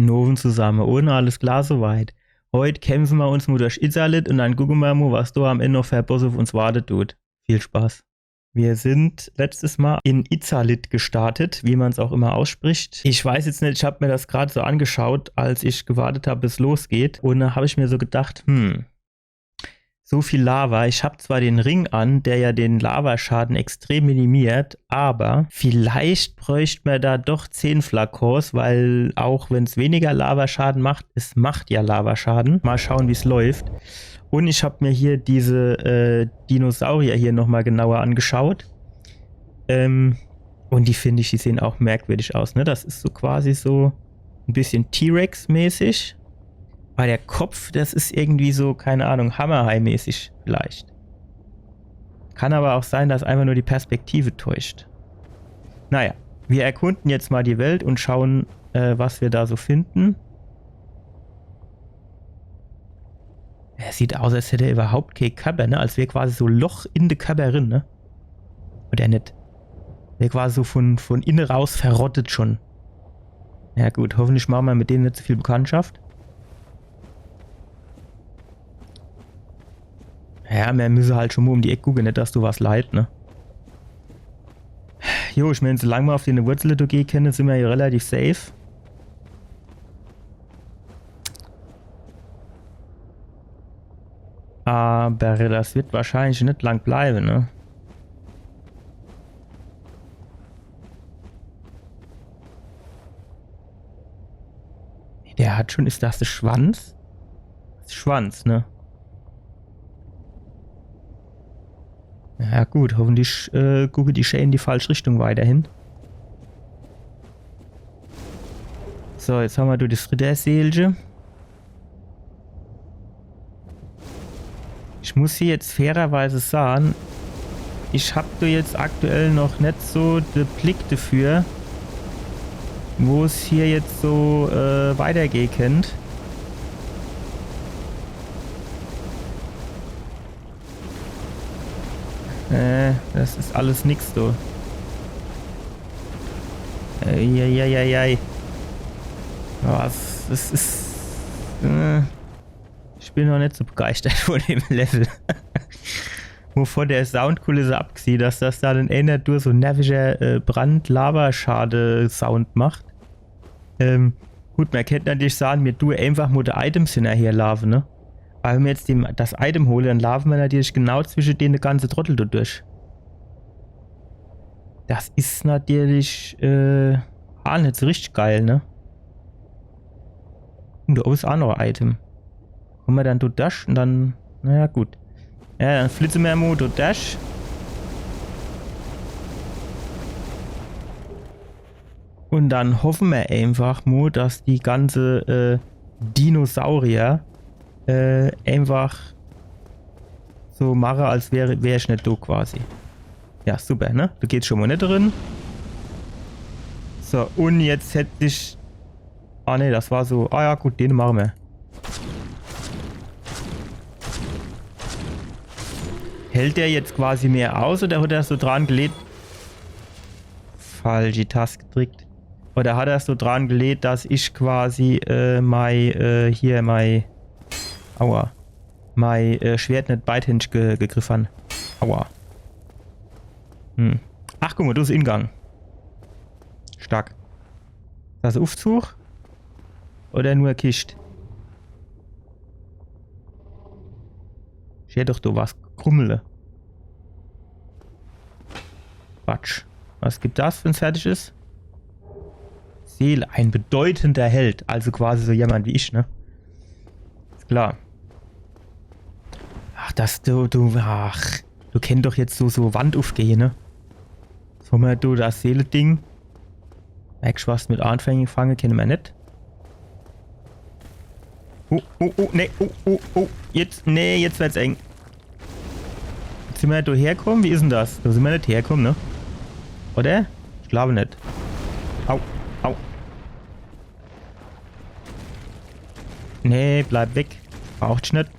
Noven zusammen, ohne alles klar soweit. Heute kämpfen wir uns mal durch Izalit und dann gucken wir mal, was da am Ende noch für Boss auf uns wartet tut. Viel Spaß. Wir sind letztes Mal in Izalit gestartet, wie man es auch immer ausspricht. Ich weiß jetzt nicht, ich habe mir das gerade so angeschaut, als ich gewartet habe, bis es losgeht. Und da habe ich mir so gedacht, so viel Lava. Ich habe zwar den Ring an, der ja den Lavaschaden extrem minimiert, aber vielleicht bräuchte man da doch 10 Flakons, weil auch wenn es weniger Lavaschaden macht, es macht ja Lavaschaden. Mal schauen, wie es läuft. Und ich habe mir hier diese Dinosaurier hier nochmal genauer angeschaut. Und die finde ich, die sehen auch merkwürdig aus, ne? Das ist so quasi so ein bisschen T-Rex-mäßig. Aber der Kopf, das ist irgendwie so, keine Ahnung, Hammerhai-mäßig vielleicht. Kann aber auch sein, dass einfach nur die Perspektive täuscht. Naja, wir erkunden jetzt mal die Welt und schauen, was wir da so finden. Er sieht aus, als hätte er überhaupt kein Körper, ne? Als wäre quasi so ein Loch in der Körperin, ne? Oder nicht? Wäre quasi so von innen raus verrottet schon. Ja gut, hoffentlich machen wir mit denen nicht so viel Bekanntschaft. Ja, wir müssen halt schon mal um die Ecke gucken, nicht, dass du was leid, ne? Jo, ich meine, solange wir auf die Wurzel gehen können, sind wir hier relativ safe. Aber das wird wahrscheinlich nicht lang bleiben, ne? Der hat schon, ist das der Schwanz? Das ist Schwanz, ne? Ja gut, hoffentlich gucke die Schäden in die falsche Richtung weiterhin. So, jetzt haben wir durch das Ritterseelchen. Ich muss hier jetzt fairerweise sagen, ich habe da jetzt aktuell noch nicht so den Blick dafür, wo es hier jetzt so weitergehen könnte. Das ist alles nix, du. Eieieiei. Was? Das ist... Ich bin noch nicht so begeistert von dem Level. Wovon der Soundkulisse abgesehen, dass das da dann ändert durch so ein nerviger Brand-Lava-Schade-Sound macht. Gut, man könnte natürlich sagen, wir tun einfach nur die Items hinterher laufen, ne? Aber wenn wir jetzt das Item holen, dann laufen wir natürlich genau zwischen denen eine ganze Trottel durch. Das ist natürlich nicht so richtig geil, ne? Und da ist auch noch ein Item. Kommen wir dann durch Dash und dann... Naja, gut. Ja, dann flitzen wir mal durch Dash. Und dann hoffen wir einfach mal, dass die ganze Dinosaurier einfach so mache, als wäre ich nicht da quasi. Ja, super, ne? Du gehst schon mal nicht drin. So, und jetzt hätte ich... Ah ne, das war so... Ah ja, gut, den machen wir. Hält der jetzt quasi mehr aus oder hat er so dran gelegt? Falsche Taste gedrückt. Oder hat er so dran gelegt, dass ich quasi mein Schwert nicht beidhändig gegriffen habe. Aua. Ach, guck mal, du bist Ingang. Stark. Ist das Aufzug? Oder nur Kist? Ich hätte doch da was Krummele. Quatsch. Was gibt das, wenn es fertig ist? Seele, ein bedeutender Held. Also quasi so jemand wie ich, ne? Ist klar. Ach, du kennst doch jetzt so Wand aufgehen, ne? So mal du das Seele-Ding. Merkst du, was mit Anfängen fangen, kennen wir nicht. Ne, jetzt wird's eng. Jetzt sind wir da herkommen, wie ist denn das? Da sind wir nicht herkommen, ne? Oder? Ich glaube nicht. Au. Nee, bleib weg. Braucht ich nicht.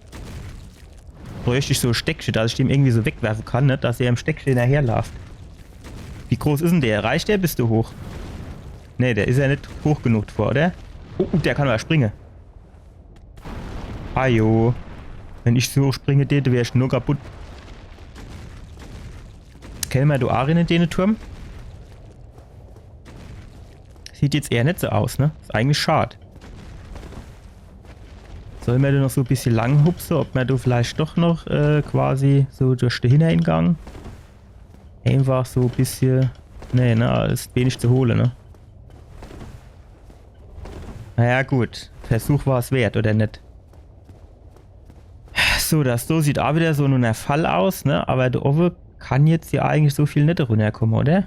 Bräuchte ich so ein Steckchen, dass ich den irgendwie so wegwerfen kann, ne? Dass er im Steckchen hinterherläuft. Wie groß ist denn der? Reicht der bis du hoch? Ne, der ist ja nicht hoch genug vor, oder? Oh, der kann aber springen. Ajo. Wenn ich so springe, wäre ich nur kaputt. Kennen wir du Arin in den Turm? Sieht jetzt eher nicht so aus, ne? Ist eigentlich schade. Sollen wir da noch so ein bisschen lang hupsen, ob wir da vielleicht doch noch quasi so durch den Hineingang einfach so ein bisschen... Nee, ne? Ist wenig zu holen, ne? Naja, gut. Versuch war es wert, oder nicht? So, das so sieht auch wieder so nur ein Fall aus, ne? Aber der Owe kann jetzt ja eigentlich so viel nicht runterkommen, oder?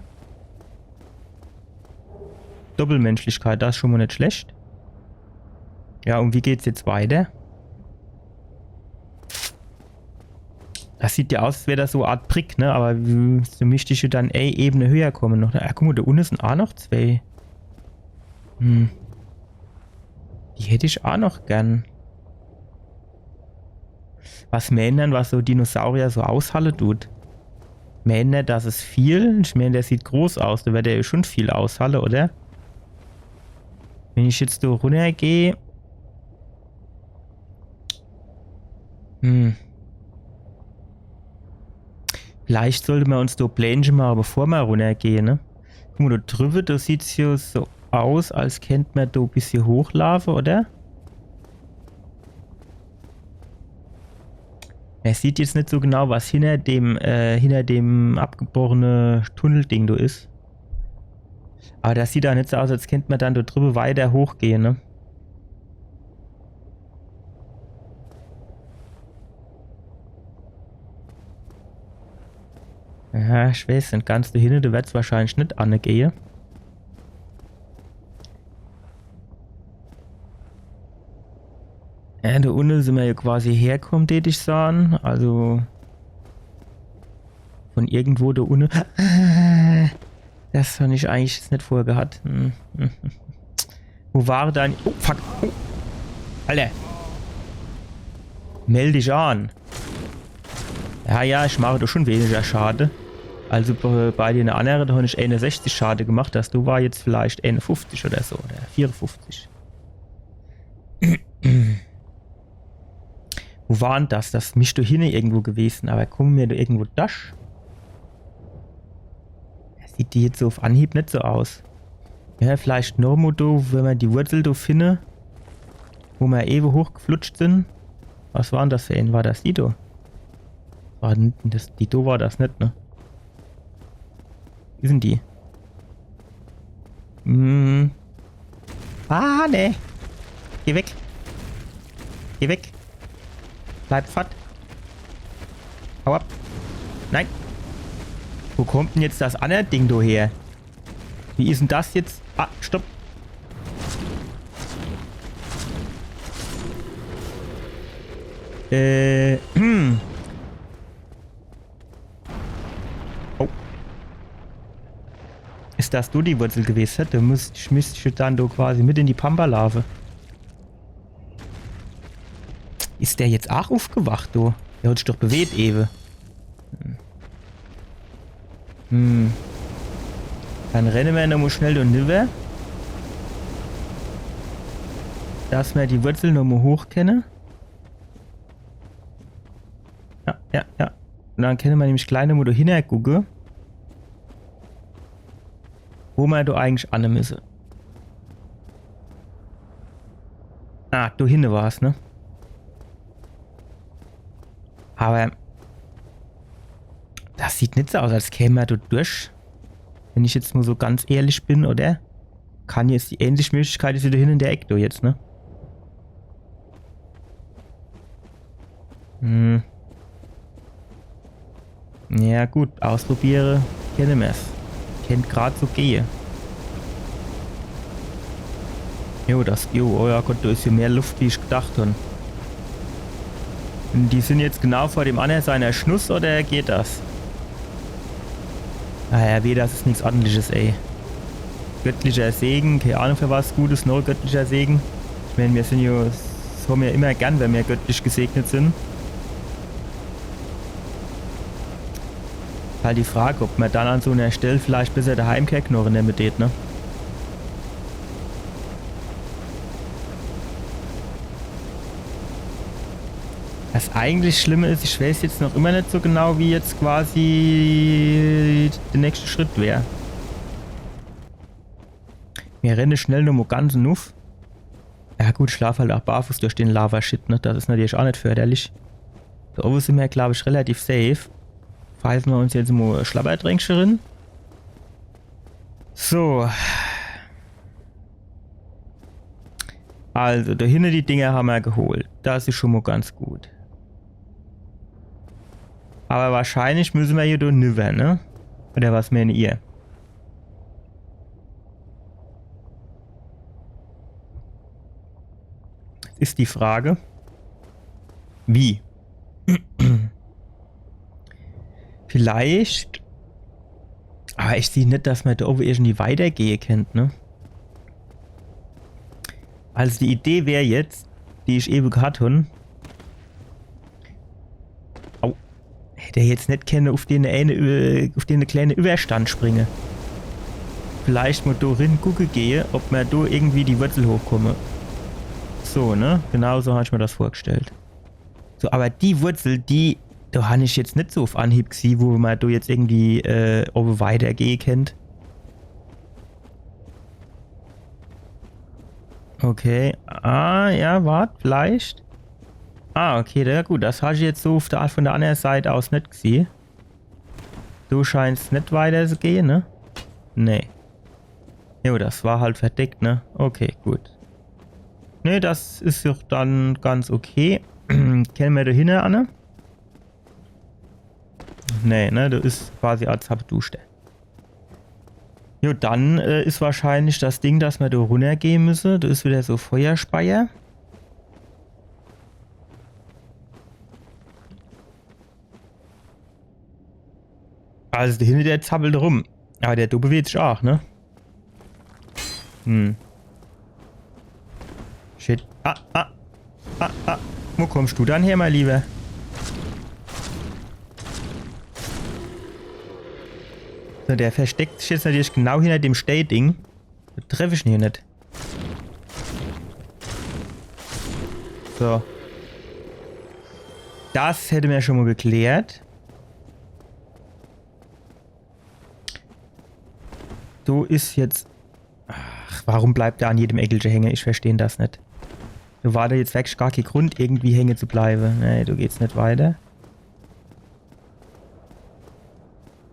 Doppelmenschlichkeit, das ist schon mal nicht schlecht. Ja, und wie geht's jetzt weiter? Das sieht ja aus, als wäre das so eine Art Brick, ne? Aber so müsste ich dann Ebene höher kommen noch. Ja, guck mal, da unten sind auch noch zwei. Die hätte ich auch noch gern. Was männern, was so Dinosaurier so aushalten tut. Männern, das ist viel. Ich meine, der sieht groß aus. Da wird der schon viel aushalten, oder? Wenn ich jetzt da runtergehe. Vielleicht sollte man uns da Plänchen machen, bevor wir runtergehen, ne? Guck mal, da drüben, da sieht es ja so aus, als könnte man da ein bisschen hochlaufen, oder? Er sieht jetzt nicht so genau, was hinter dem abgebrochenen Tunnelding da ist. Aber das sieht da nicht so aus, als könnte man dann da drüben weiter hochgehen, ne? Ja, ich weiß nicht, ganz da hinten, da wird es wahrscheinlich nicht angehen. Ja, da unten sind wir ja quasi herkommen, täte ich sagen. Also von irgendwo da unten. Das habe ich eigentlich jetzt nicht vorher gehabt. Wo war dein... Oh, fuck. Oh. Alter. Meld dich an. Ja, ich mache doch schon weniger Schade. Also bei den anderen, da habe ich 61 Schade gemacht. Das du war jetzt vielleicht 51 oder so. Oder 54. Wo war denn das? Das mischt doch hin irgendwo gewesen. Aber kommen wir da irgendwo das? Sieht die jetzt so auf Anhieb nicht so aus. Ja, vielleicht Normodo, wenn wir die Wurzel da finden. Wo wir eben hochgeflutscht sind. Was waren das für ein? War das die da? Die da war das nicht, ne? Wie sind die? Ah, ne. Geh weg. Geh weg. Bleib fett. Hau ab. Nein. Wo kommt denn jetzt das andere Ding da her? Wie ist denn das jetzt? Ah, stopp. Oh. Ist das du die Wurzel gewesen? Du müsstest dann da quasi mit in die Pampa-Lave. Ist der jetzt auch aufgewacht, du? Der hat sich doch bewegt, Ewe. Dann rennen wir nochmal schnell und rüber. Dass wir die Wurzel nochmal hochkennen. Ja. Und dann können wir nämlich gleich nochmal da hingucken. Wo wir da eigentlich an müssen. Ah, da hinten war es, ne? Aber das sieht nicht so aus, als käme er da durch. Wenn ich jetzt mal so ganz ehrlich bin, oder? Kann jetzt die ähnliche Möglichkeit ist wieder hin in der Ecke jetzt, ne? Ja gut, ausprobiere, kenne mir's. Kennt gerade so gehe. Oh ja Gott, da ist hier mehr Luft, wie ich gedacht habe. Die sind jetzt genau vor dem anderen seiner Schnuss, oder geht das? Naja, weh, das ist nichts ordentliches, ey. Göttlicher Segen, keine Ahnung für was Gutes, nur göttlicher Segen. Ich meine, wir sind ja, das haben wir immer gern, wenn wir göttlich gesegnet sind. Halt die Frage, ob man dann an so einer Stelle vielleicht besser daheim keine Knochen damit geht, ne? Das eigentlich Schlimme ist, ich weiß jetzt noch immer nicht so genau, wie jetzt quasi der nächste Schritt wäre. Wir rennen schnell nur mal ganz nuff. Ja gut, ich schlaf halt auch barfuß durch den Lava-Shit, ne? Das ist natürlich auch nicht förderlich. Da oben sind wir, glaube ich, relativ safe. Pfeifen wir uns jetzt mal Schlabberdränkchen rein. So. Also, da hinten die Dinger haben wir geholt. Das ist schon mal ganz gut. Aber wahrscheinlich müssen wir hier durch nüber, ne? Oder was meint ihr? Ist die Frage. Wie? Vielleicht. Aber ich sehe nicht, dass man da oben irgendwie weitergehen könnte, ne? Also die Idee wäre jetzt, die ich eben hatte. Au. Hätte er jetzt nicht können auf den kleinen Überstand springen. Vielleicht mal da rein gucken gehe, ob man da irgendwie die Wurzel hochkomme. So, ne? Genau so habe ich mir das vorgestellt. So, aber die Wurzel, da habe ich jetzt nicht so auf Anhieb gesehen, wo man da jetzt irgendwie oben weitergehen kennt. Okay. Ah, ja, warte, vielleicht. Ah, okay, ja gut, das habe ich jetzt so von der anderen Seite aus nicht gesehen. Du scheinst nicht weiter zu gehen, ne? Nee. Jo, das war halt verdeckt, ne? Okay, gut. Ne, das ist doch dann ganz okay. Kennen wir da hinten, Anne? Nee, ne, das ist quasi als Abduschte. Jo, dann ist wahrscheinlich das Ding, dass wir da runtergehen müssen. Da ist wieder so Feuerspeier. Also der hinten, der zappelt rum. Aber der bewegt sich auch, ne? Shit. Wo kommst du dann her, mein Lieber? So, der versteckt sich jetzt natürlich genau hinter dem Stay-Ding. Das treffe ich ihn hier nicht. So. Das hätte mir schon mal geklärt. Du ist jetzt... Ach, warum bleibt er an jedem Eckelchen hängen? Ich verstehe das nicht. Du war da jetzt wirklich gar kein Grund, irgendwie hängen zu bleiben. Nee, du geht's nicht weiter.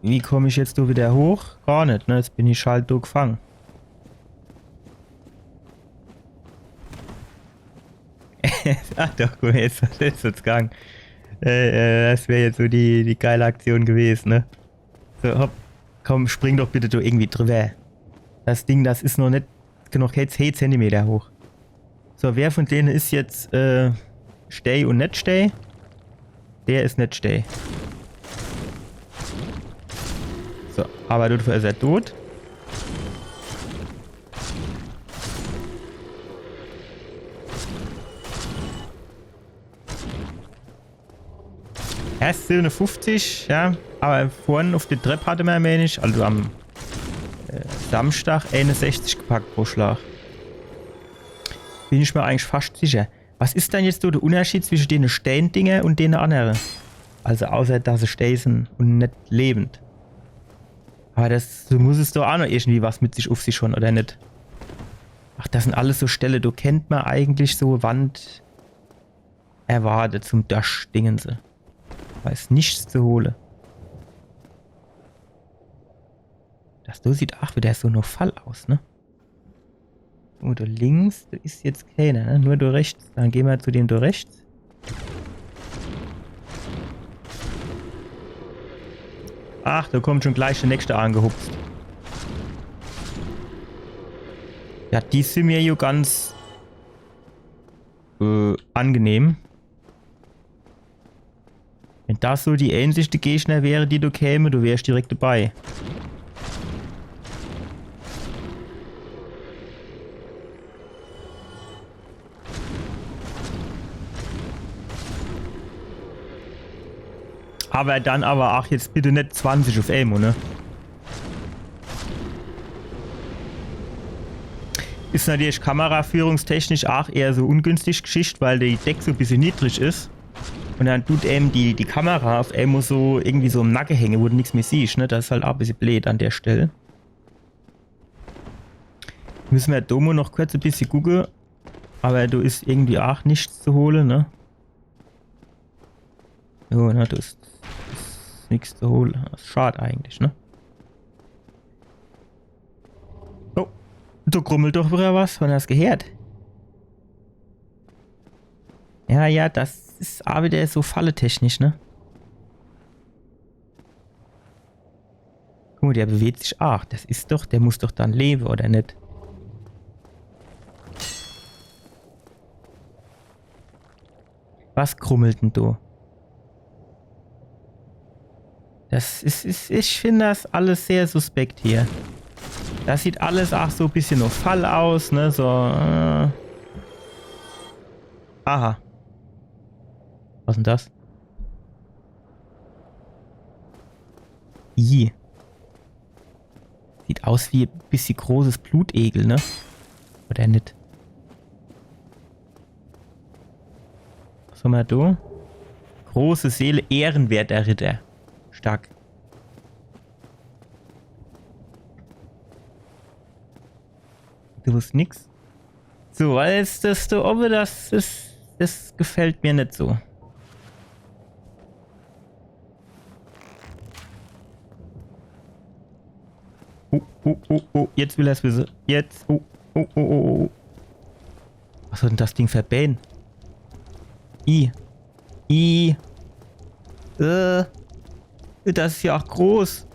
Wie komme ich jetzt da wieder hoch? Gar nicht, ne? Jetzt bin ich halt da gefangen. Ach doch, guck mal, jetzt wird's gegangen. Das wäre jetzt so die geile Aktion gewesen, ne? So, hopp. Komm, spring doch bitte da irgendwie drüber. Das Ding, das ist noch nicht genug 10 cm hoch. So, wer von denen ist jetzt Stay und nicht Stay? Der ist nicht Stay. So, aber dafür ist er tot. Erst 57, ja. Aber vorhin auf der Treppe hatte man wenig. Also am Samstag 61 gepackt pro Schlag. Bin ich mir eigentlich fast sicher. Was ist denn jetzt so der Unterschied zwischen den Stehen-Dinger und den anderen? Also außer, dass sie stehen sind und nicht lebend. Aber das so muss es doch auch noch irgendwie was mit sich auf sich schon, oder nicht? Ach, das sind alles so Stelle, da kennt man eigentlich so Wand erwartet zum Dash-Dingense. Da ist nichts zu holen. Das da sieht auch wieder so nur Fall aus, ne? Oh, da links, da ist jetzt keiner, ne? Nur da rechts. Dann gehen wir zu dem da rechts. Ach, da kommt schon gleich der nächste angehupst. Ja, die sind mir ja ganz angenehm. Wenn das so die ähnlichste Gegner wäre, die du käme, du wärst direkt dabei. Aber dann aber auch jetzt bitte nicht 20 auf Elmo, ne? Ist natürlich kameraführungstechnisch auch eher so ungünstig Geschichte, weil die Deck so ein bisschen niedrig ist. Und dann tut eben die Kamera auf einmal so irgendwie so im Nacken hängen, wo du nichts mehr siehst, ne? Das ist halt auch ein bisschen blöd an der Stelle. Müssen wir Domo noch kurz ein bisschen gucken. Aber da ist irgendwie auch nichts zu holen, ne? Jo, na, da ist nichts zu holen. Das ist schade eigentlich, ne? Oh, da grummelt doch wieder was, wenn er es gehört. Ja, das ist auch wieder so falletechnisch, ne? Guck mal, der bewegt sich auch. Das ist doch, der muss doch dann leben, oder nicht? Was krummelt denn da? Das ist, ich finde das alles sehr suspekt hier. Das sieht alles auch so ein bisschen auf Fall aus, ne? So, Aha. Was ist denn das? Sieht aus wie ein bisschen großes Blutegel, ne? Oder nicht? Was haben wir da? Große Seele, ehrenwerter Ritter. Stark. Du wusst nix? So, als das da oben, das gefällt mir nicht so. Oh, jetzt will er es wissen. Jetzt, oh. Was soll denn das Ding verbähen? Das ist ja auch groß.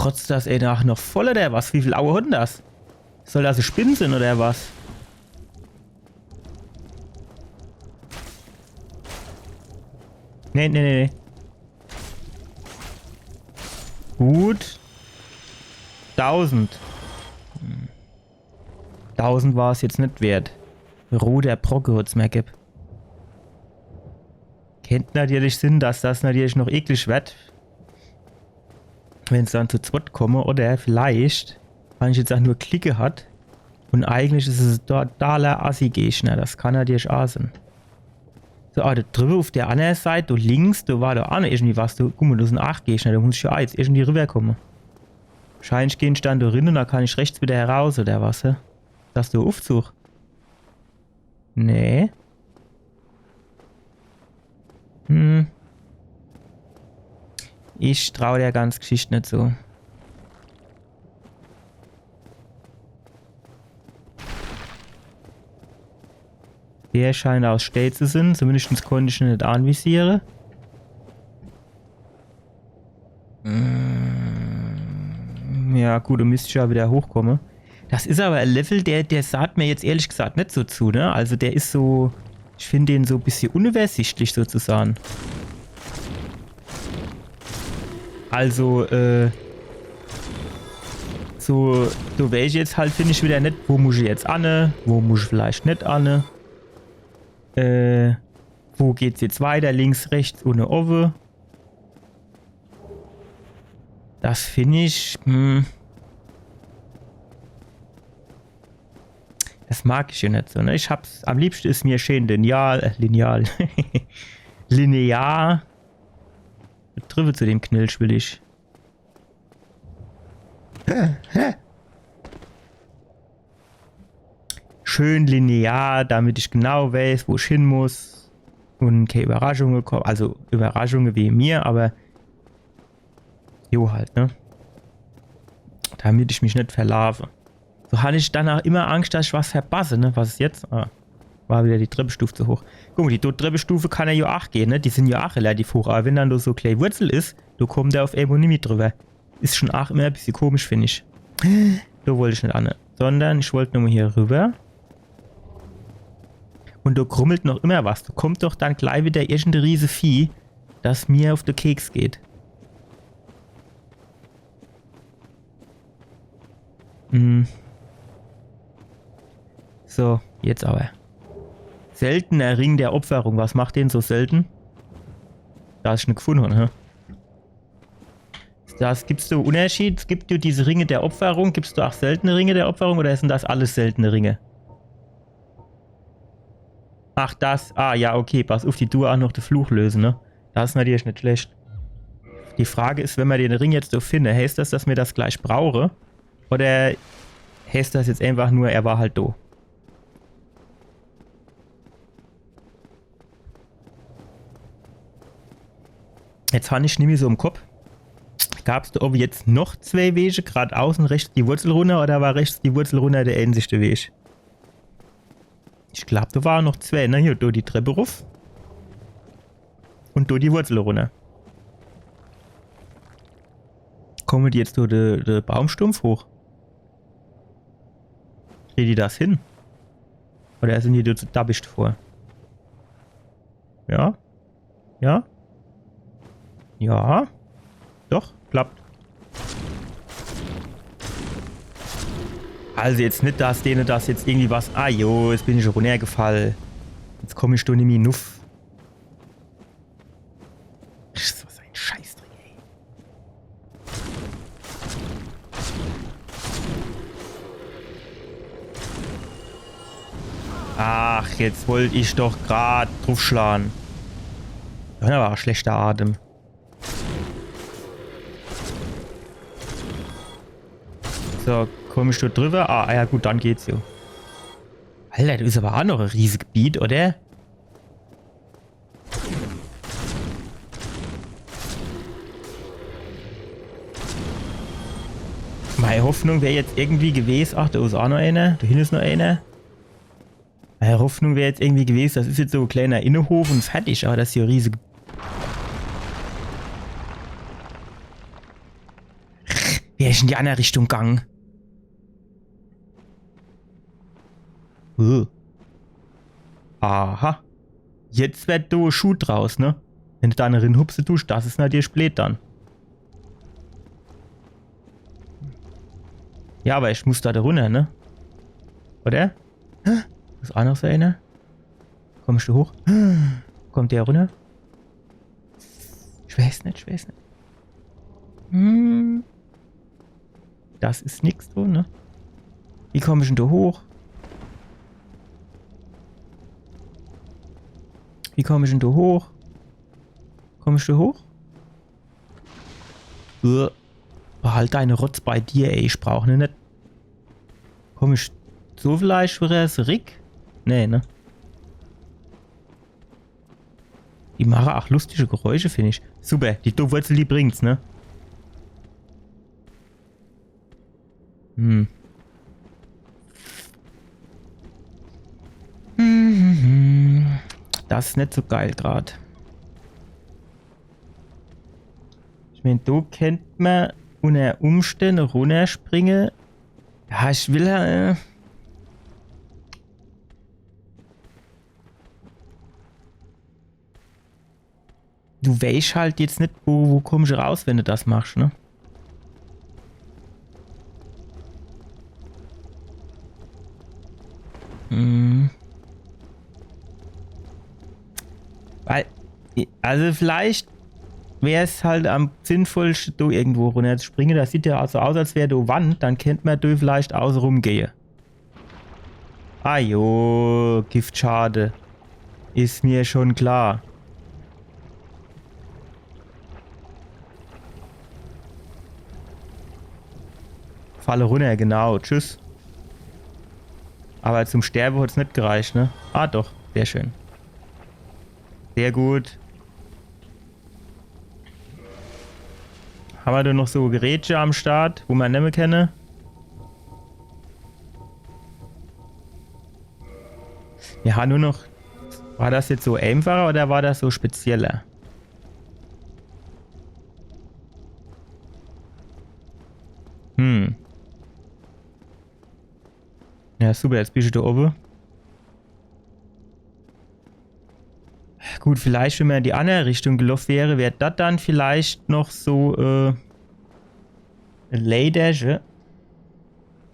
Rotzt das nach noch voll oder was? Wie viel Aue hat denn das? Soll das ein Spinnen sein oder was? Nee. Gut. 1000. 1000 war es jetzt nicht wert. Roter Brocke hat es mir gegeben. Kennt natürlich Sinn, dass das natürlich noch eklig wird. Wenn es dann zu zweit komme. Oder vielleicht, wenn ich jetzt auch nur Klicke hat. Und eigentlich ist es totaler Assi-Gegner. Das kann natürlich auch sein. So, da drüber auf der anderen Seite, da links, da war da auch noch irgendwie was. Guck mal, da sind 8 Gegner. Da muss ich ja jetzt irgendwie rüberkommen. Wahrscheinlich gehen ich dann da rein und dann kann ich rechts wieder heraus, oder was? He? Das du Aufzug? Nee. Ich traue der ganzen Geschichte nicht so. Der scheint aus Stell zu sein. Zumindest konnte ich ihn nicht anvisieren. Ja gut, du müsstest ja wieder hochkommen. Das ist aber ein Level, der sagt mir jetzt ehrlich gesagt nicht so zu, ne? Also der ist so... Ich finde den so ein bisschen unübersichtlich sozusagen. Also, so wäre ich jetzt halt, finde ich wieder nicht, wo muss ich jetzt an, wo muss ich vielleicht nicht an. Wo geht's jetzt weiter? Links, rechts, ohne Owe. Das finde ich, das mag ich ja nicht so, ne? Ich hab's, am liebsten ist mir schön linear. Triffe zu dem Knilch will ich. Schön linear, damit ich genau weiß, wo ich hin muss. Und keine Überraschungen kommen. Also Überraschungen wie mir, aber jo halt, ne? Damit ich mich nicht verlaufe. So hatte ich danach immer Angst, dass ich was verpasse, ne? Was ist jetzt? Ah, war wieder die Treppenstufe zu hoch. Guck mal, die Treppenstufe kann ja auch gehen, ne? Die sind ja auch relativ hoch. Aber wenn dann da so eine kleine Wurzel ist, da kommt der auf irgendwo nicht mit drüber. Ist schon auch immer ein bisschen komisch, finde ich. Da wollte ich nicht an. Sondern ich wollte nur hier rüber. Und da krummelt noch immer was. Da kommt doch dann gleich wieder irgendein riese Vieh, das mir auf den Keks geht. So, jetzt aber. Seltener Ring der Opferung. Was macht den so selten? Da ist schon gefunden, ne? Das gibt's da Unterschied? Gibt du diese Ringe der Opferung? Gibst du auch seltene Ringe der Opferung oder sind das alles seltene Ringe? Ach, das. Ah, ja, okay. Pass auf, die Tour auch noch den Fluch lösen, ne? Das ist natürlich nicht schlecht. Die Frage ist, wenn wir den Ring jetzt so finden, heißt das, dass wir das gleich brauchen? Oder heißt das jetzt einfach nur, er war halt do? Jetzt habe ich nämlich so im Kopf. Gab es da oben jetzt noch zwei Wege, gerade außen rechts die Wurzel runter oder war rechts die Wurzel runter der einzigste Weg? Ich glaube, da waren noch zwei, ne? Hier, da die Treppe rauf. Und da die Wurzel runter. Kommen die jetzt durch den Baumstumpf hoch? Kriegen die das hin? Oder sind die da zu dabischt vor? Ja? Ja? Ja? Doch, klappt. Also jetzt nicht, dass denen das jetzt irgendwie was... Ah jo, jetzt bin ich schon runtergefallen. Jetzt komme ich doch nicht mehr nuff. So ein Scheißdreck, ey. Ach, jetzt wollte ich doch gerade draufschlagen. Das war ein schlechter Atem. So, komme ich dort drüber? Ah, ja gut, dann geht's ja. Alter, das ist aber auch noch ein riesiges Gebiet, oder? Meine Hoffnung wäre jetzt irgendwie gewesen... Ach, da ist auch noch einer. Da hinten ist noch einer. Meine Hoffnung wäre jetzt irgendwie gewesen, das ist jetzt so ein kleiner Innenhof und fertig, aber das ist ja riesig. Wer ist in die andere Richtung gegangen? Aha. Jetzt wird da ein Schuh draus, ne? Wenn du da eine Rinhupse tust, das ist natürlich blöd dann. Ja, aber ich muss da runter, ne? Oder? Ist auch noch so einer? Kommst du hoch? Kommt der runter? Ich weiß nicht, ich weiß nicht. Das ist nix so, ne? Wie komme ich denn da hoch? Wie komme ich denn da hoch? Komme ich da hoch? Behalt deine Rotz bei dir, ey. Ich brauche ne nicht. Komme ich so vielleicht für das Rick? Nee, ne? Die machen auch lustige Geräusche, finde ich. Super, die Wurzel, die bringt's, ne? Das ist nicht so geil gerade. Ich meine, da kennt man unter Umständen runterspringen. Ja, ich will Du weißt halt jetzt nicht, wo kommst du raus, wenn du das machst, ne? Weil, also vielleicht wäre es halt am sinnvollsten, da irgendwo runter zu springen. Das sieht ja also aus, als wäre da Wand. Dann könnte man da vielleicht außen rumgehen. Ah jo, Giftschade. Ist mir schon klar. Falle runter, genau. Tschüss. Aber zum Sterben hat es nicht gereicht, ne? Ah doch, sehr schön. Sehr gut. Haben wir da noch so Geräte am Start, wo man nicht mehr kenne? Wir haben nur noch... War das jetzt so einfacher oder war das so spezieller? Ja, super, jetzt bist du da oben. Gut, vielleicht, wenn man in die andere Richtung gelaufen wäre, wäre das dann vielleicht noch so, ein Lay-Dash.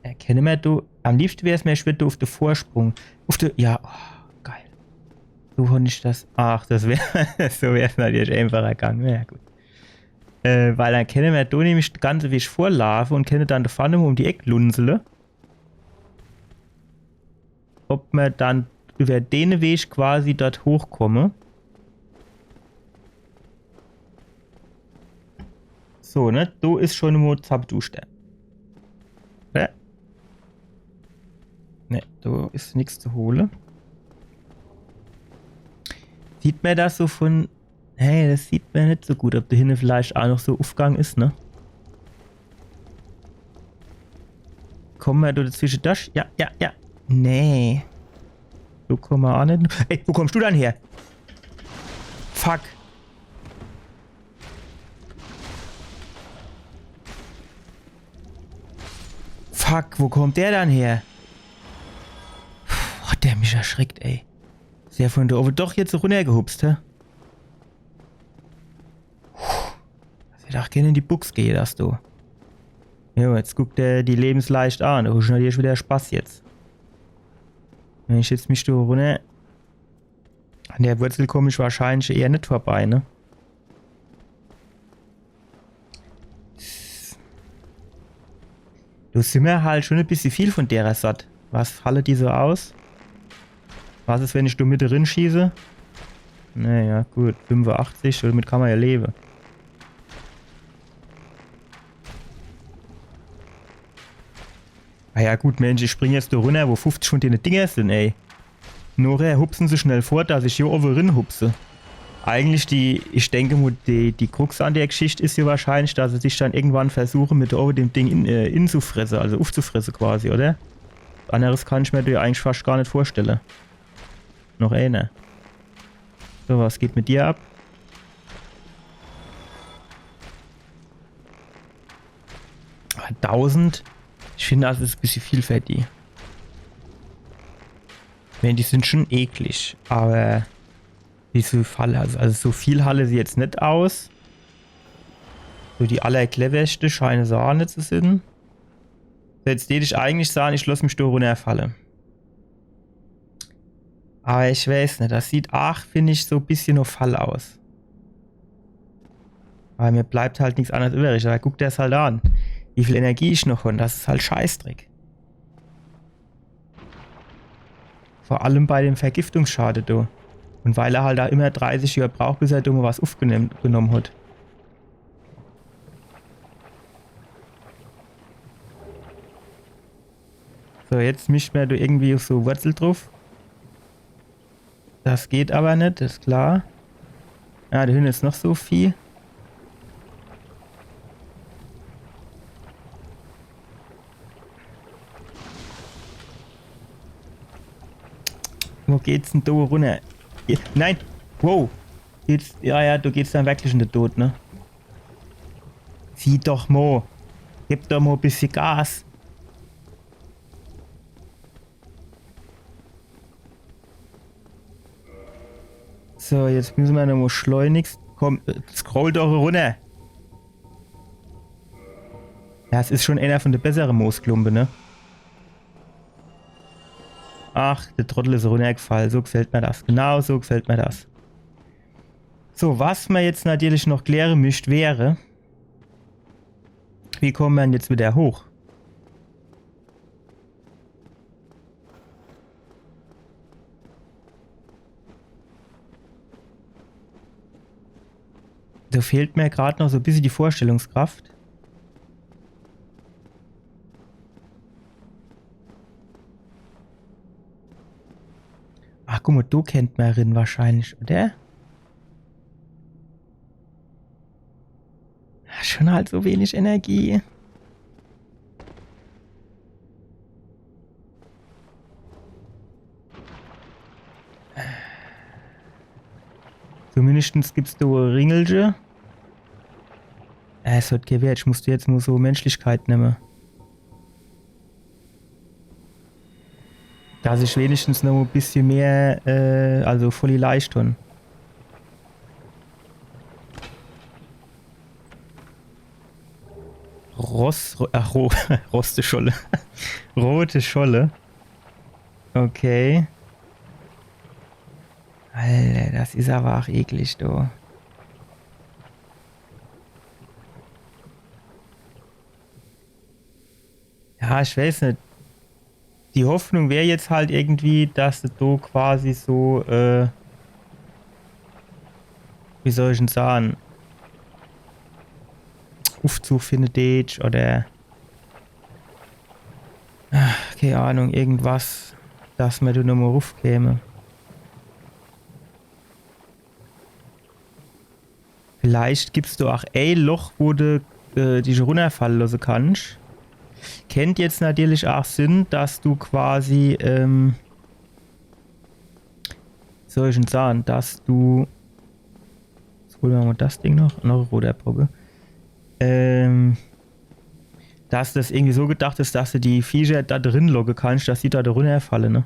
Erkenne mal, du. Am liebsten wäre es mir, ich würde auf den Vorsprung. Auf den, ja, oh, geil. So konnte ich das. Ach, das wäre, so wäre es natürlich einfacher gegangen. Ja, gut. Weil dann kenne man da nämlich das Ganze, wie ich vorlaufe und kenne dann die Pfanne um die Ecke lunzele. Ob man dann über den Weg quasi dort hochkomme. So, ne? Da ist schon ein Zapduster. Ne? Ne, da ist nichts zu holen. Sieht man das so von... Hey, das sieht man nicht so gut, ob da hinten vielleicht auch noch so Aufgang ist, ne? Kommen wir da dazwischen durch? Ja, ja, ja. Nee. So kommen wir auch nicht. Ey, wo kommst du dann her? Fuck. Fuck, wo kommt der dann her? Puh, hat der mich erschreckt, ey. Ist der von da oben doch jetzt so runtergehupst, hä? Ich hätte auch gerne in die Buchs gehen, das du. Jo, jetzt guckt der die lebensleicht an. Da ist natürlich wieder Spaß jetzt. Wenn ich jetzt mich da runter... An der Wurzel komme ich wahrscheinlich eher nicht vorbei, ne? Du sind mir halt schon ein bisschen viel von der satt. Was falle die so aus? Was ist, wenn ich da mit drin schieße? Naja, gut. 85, damit kann man ja leben. Ah ja, gut, Mensch, ich springe jetzt da runter, wo 50 von den Dinger sind, ey. Nur hupsen sie schnell fort, dass ich hier oben rin hupse. Eigentlich ich denke, die Krux an der Geschichte ist ja wahrscheinlich, dass sie sich dann irgendwann versuchen, mit oben dem Ding in zu fressen, also aufzufressen quasi, oder? Anderes kann ich mir dir eigentlich fast gar nicht vorstellen. Noch einer. So, was geht mit dir ab? Ah, 1000? Ich finde, das ist ein bisschen viel für die. Die sind schon eklig, aber diese Falle, also so viel halle sie jetzt nicht aus. So die allercleverste scheine sie auch nicht zu sein. Jetzt würde ich eigentlich sagen, ich lasse mich da runterfallen. Aber ich weiß nicht, das sieht finde ich, so ein bisschen noch Fall aus. Aber mir bleibt halt nichts anderes übrig. Aber guck dir das halt an. Wie viel Energie ich noch habe. Das ist halt Scheißdreck. Vor allem bei dem Vergiftungsschaden, du. Und weil er halt da immer 30 Jahre braucht, bis er dumme was aufgenommen hat. So, jetzt mischt mir da irgendwie so Wurzel drauf. Das geht aber nicht, ist klar. Ja, da hinten ist noch so viel. Wo geht's denn da runter? Nein! Wow! Ja, du gehst dann wirklich in den Tod, ne? Sieh doch mal! Gib doch mal ein bisschen Gas! So, jetzt müssen wir nochmal schleunigst. Komm, scroll doch runter! Ja, es ist schon einer von den besseren Moosklumpen, ne? Ach, der Trottel ist runtergefallen. So gefällt mir das. Genau so gefällt mir das. So, was man jetzt natürlich noch klären müsste, wäre... Wie kommen wir denn jetzt wieder hoch? Da fehlt mir gerade noch so ein bisschen die Vorstellungskraft. Ach, guck mal, du kennt man Rin wahrscheinlich, oder? Schon halt so wenig Energie. Zumindest gibt es da Ringelge. Es hat gewährt, ich musste jetzt nur so Menschlichkeit nehmen. Dass ich wenigstens noch ein bisschen mehr, also voll leicht tun. Roste Scholle. Rote Scholle. Okay. Alter, das ist aber auch eklig, du. Ja, ich weiß nicht. Die Hoffnung wäre jetzt halt irgendwie, dass du quasi so, wie soll ich denn sagen, Aufzug findet oder, keine Ahnung, irgendwas, dass man da nochmal raufkäme. Vielleicht gibst du auch ein Loch, wo du dich runterfallen lassen kannst. Kennt jetzt natürlich auch Sinn, dass du quasi, soll ich denn sagen, dass du, jetzt holen wir mal das Ding noch eine rote Brücke, dass das irgendwie so gedacht ist, dass du die Viecher da drin loggen kannst, dass die da runterfallen, ne?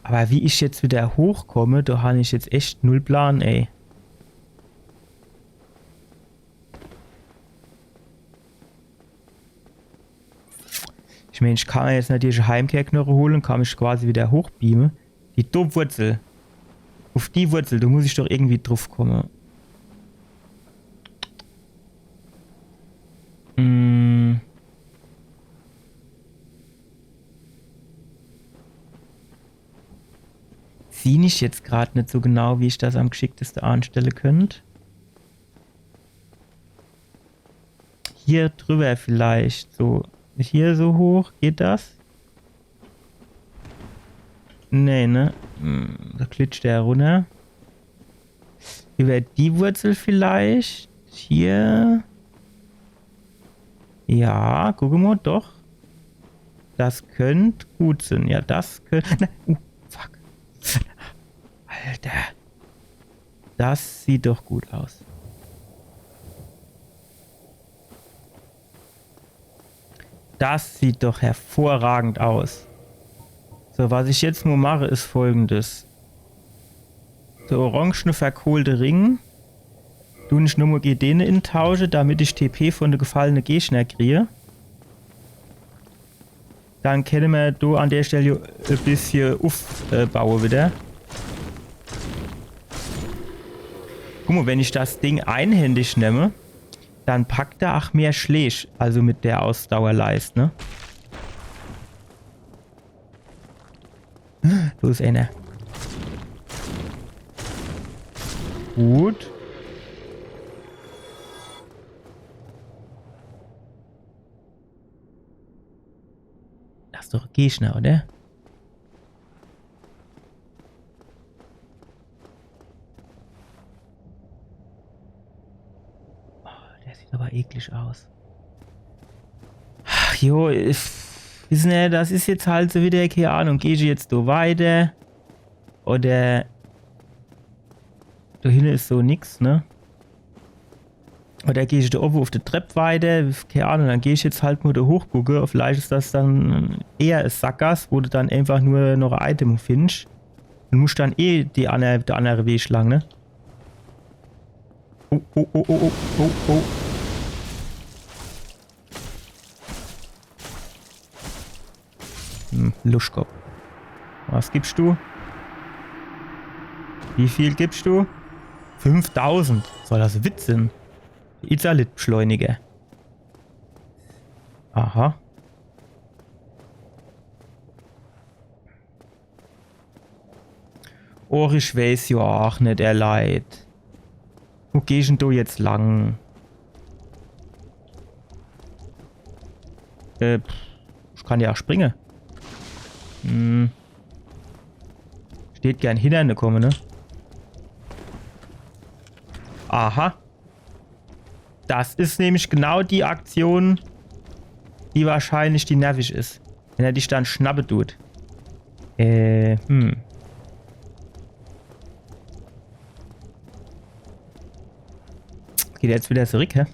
Aber wie ich jetzt wieder hochkomme, da habe ich jetzt echt null Plan, ey. Ich meine, ich kann jetzt natürlich Heimkehrknochen holen, kann mich quasi wieder hochbeamen. Die Wurzel. Auf die Wurzel, da muss ich doch irgendwie drauf kommen. Sehe ich jetzt gerade nicht so genau, wie ich das am geschicktesten anstellen könnte. Hier drüber vielleicht. So. Hier so hoch. Geht das? Nee, ne? Da klitscht der runter. Über die Wurzel vielleicht. Hier. Ja, guck mal, doch. Das könnte gut sein. Ja, das könnte... Fuck. Alter. Das sieht doch gut aus. Das sieht doch hervorragend aus. So, was ich jetzt nur mache, ist folgendes. Der orangene verkohlte Ring. Du nicht nur Gedene in tausche, damit ich TP von der gefallenen Gegner kriege. Dann können wir du an der Stelle ein bisschen aufbauen wieder. Guck mal, wenn ich das Ding einhändig nehme, dann packt er auch mehr Schläge, also mit der Ausdauerleiste, ne? So ist einer. Gut. Das ist doch Gegner, oder? Oh, der sieht aber eklig aus. Ach, jo, wissen Sie, das ist jetzt halt so wieder, keine Ahnung, gehe ich jetzt so weiter? Oder da hinten ist so nix, ne? Oder gehe ich da oben auf der Treppe weiter? Keine Ahnung, dann gehe ich jetzt halt nur da hochgucken. Vielleicht ist das dann eher ein Sackgasse, wo du dann einfach nur noch ein Item findest. Du musst dann der andere Weg lang, ne? Oh, oh, oh, oh, oh, oh, oh. Luschkopf. Was gibst du? Wie viel gibst du? 5000. Soll das Witz sein? Izalit-Beschleuniger. Aha. Oh, ich weiß ja auch nicht, er leid. Wo gehst denn du jetzt lang? Ich kann ja auch springen. Steht gern hinter kommen, ne? Aha. Das ist nämlich genau die Aktion, die wahrscheinlich die nervig ist. Wenn er dich dann schnappen tut. Geht er jetzt wieder zurück, hä?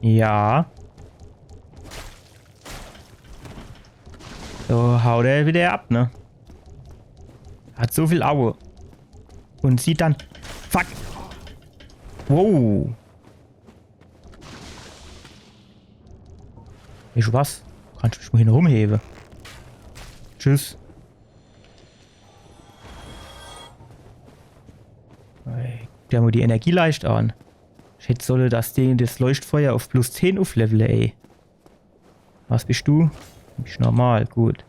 Ja. So haut er wieder ab, ne? Hat so viel Aue. Und sieht dann... Fuck! Wow! Ich was? Kannst du mich mal hin rumheben? Tschüss. dir mal die Energie leicht an. Ich hätte solle das Ding, das Leuchtfeuer auf plus 10 aufleveln, ey. Was bist du? Bist normal, gut.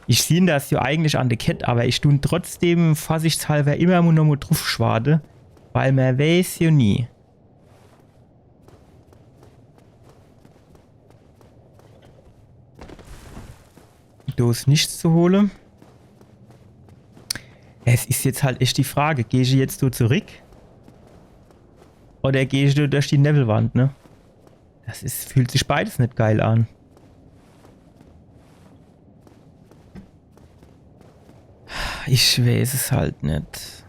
Ich sehe das ja eigentlich an der Kette, aber ich tue trotzdem vorsichtshalber immer noch mal drauf schwade, weil man weiß ja nie. Da ist nichts zu holen. Es ist jetzt halt echt die Frage, gehe ich jetzt so zurück? Oder gehe ich durch die Nebelwand, ne? Das ist, fühlt sich beides nicht geil an. Ich weiß es halt nicht.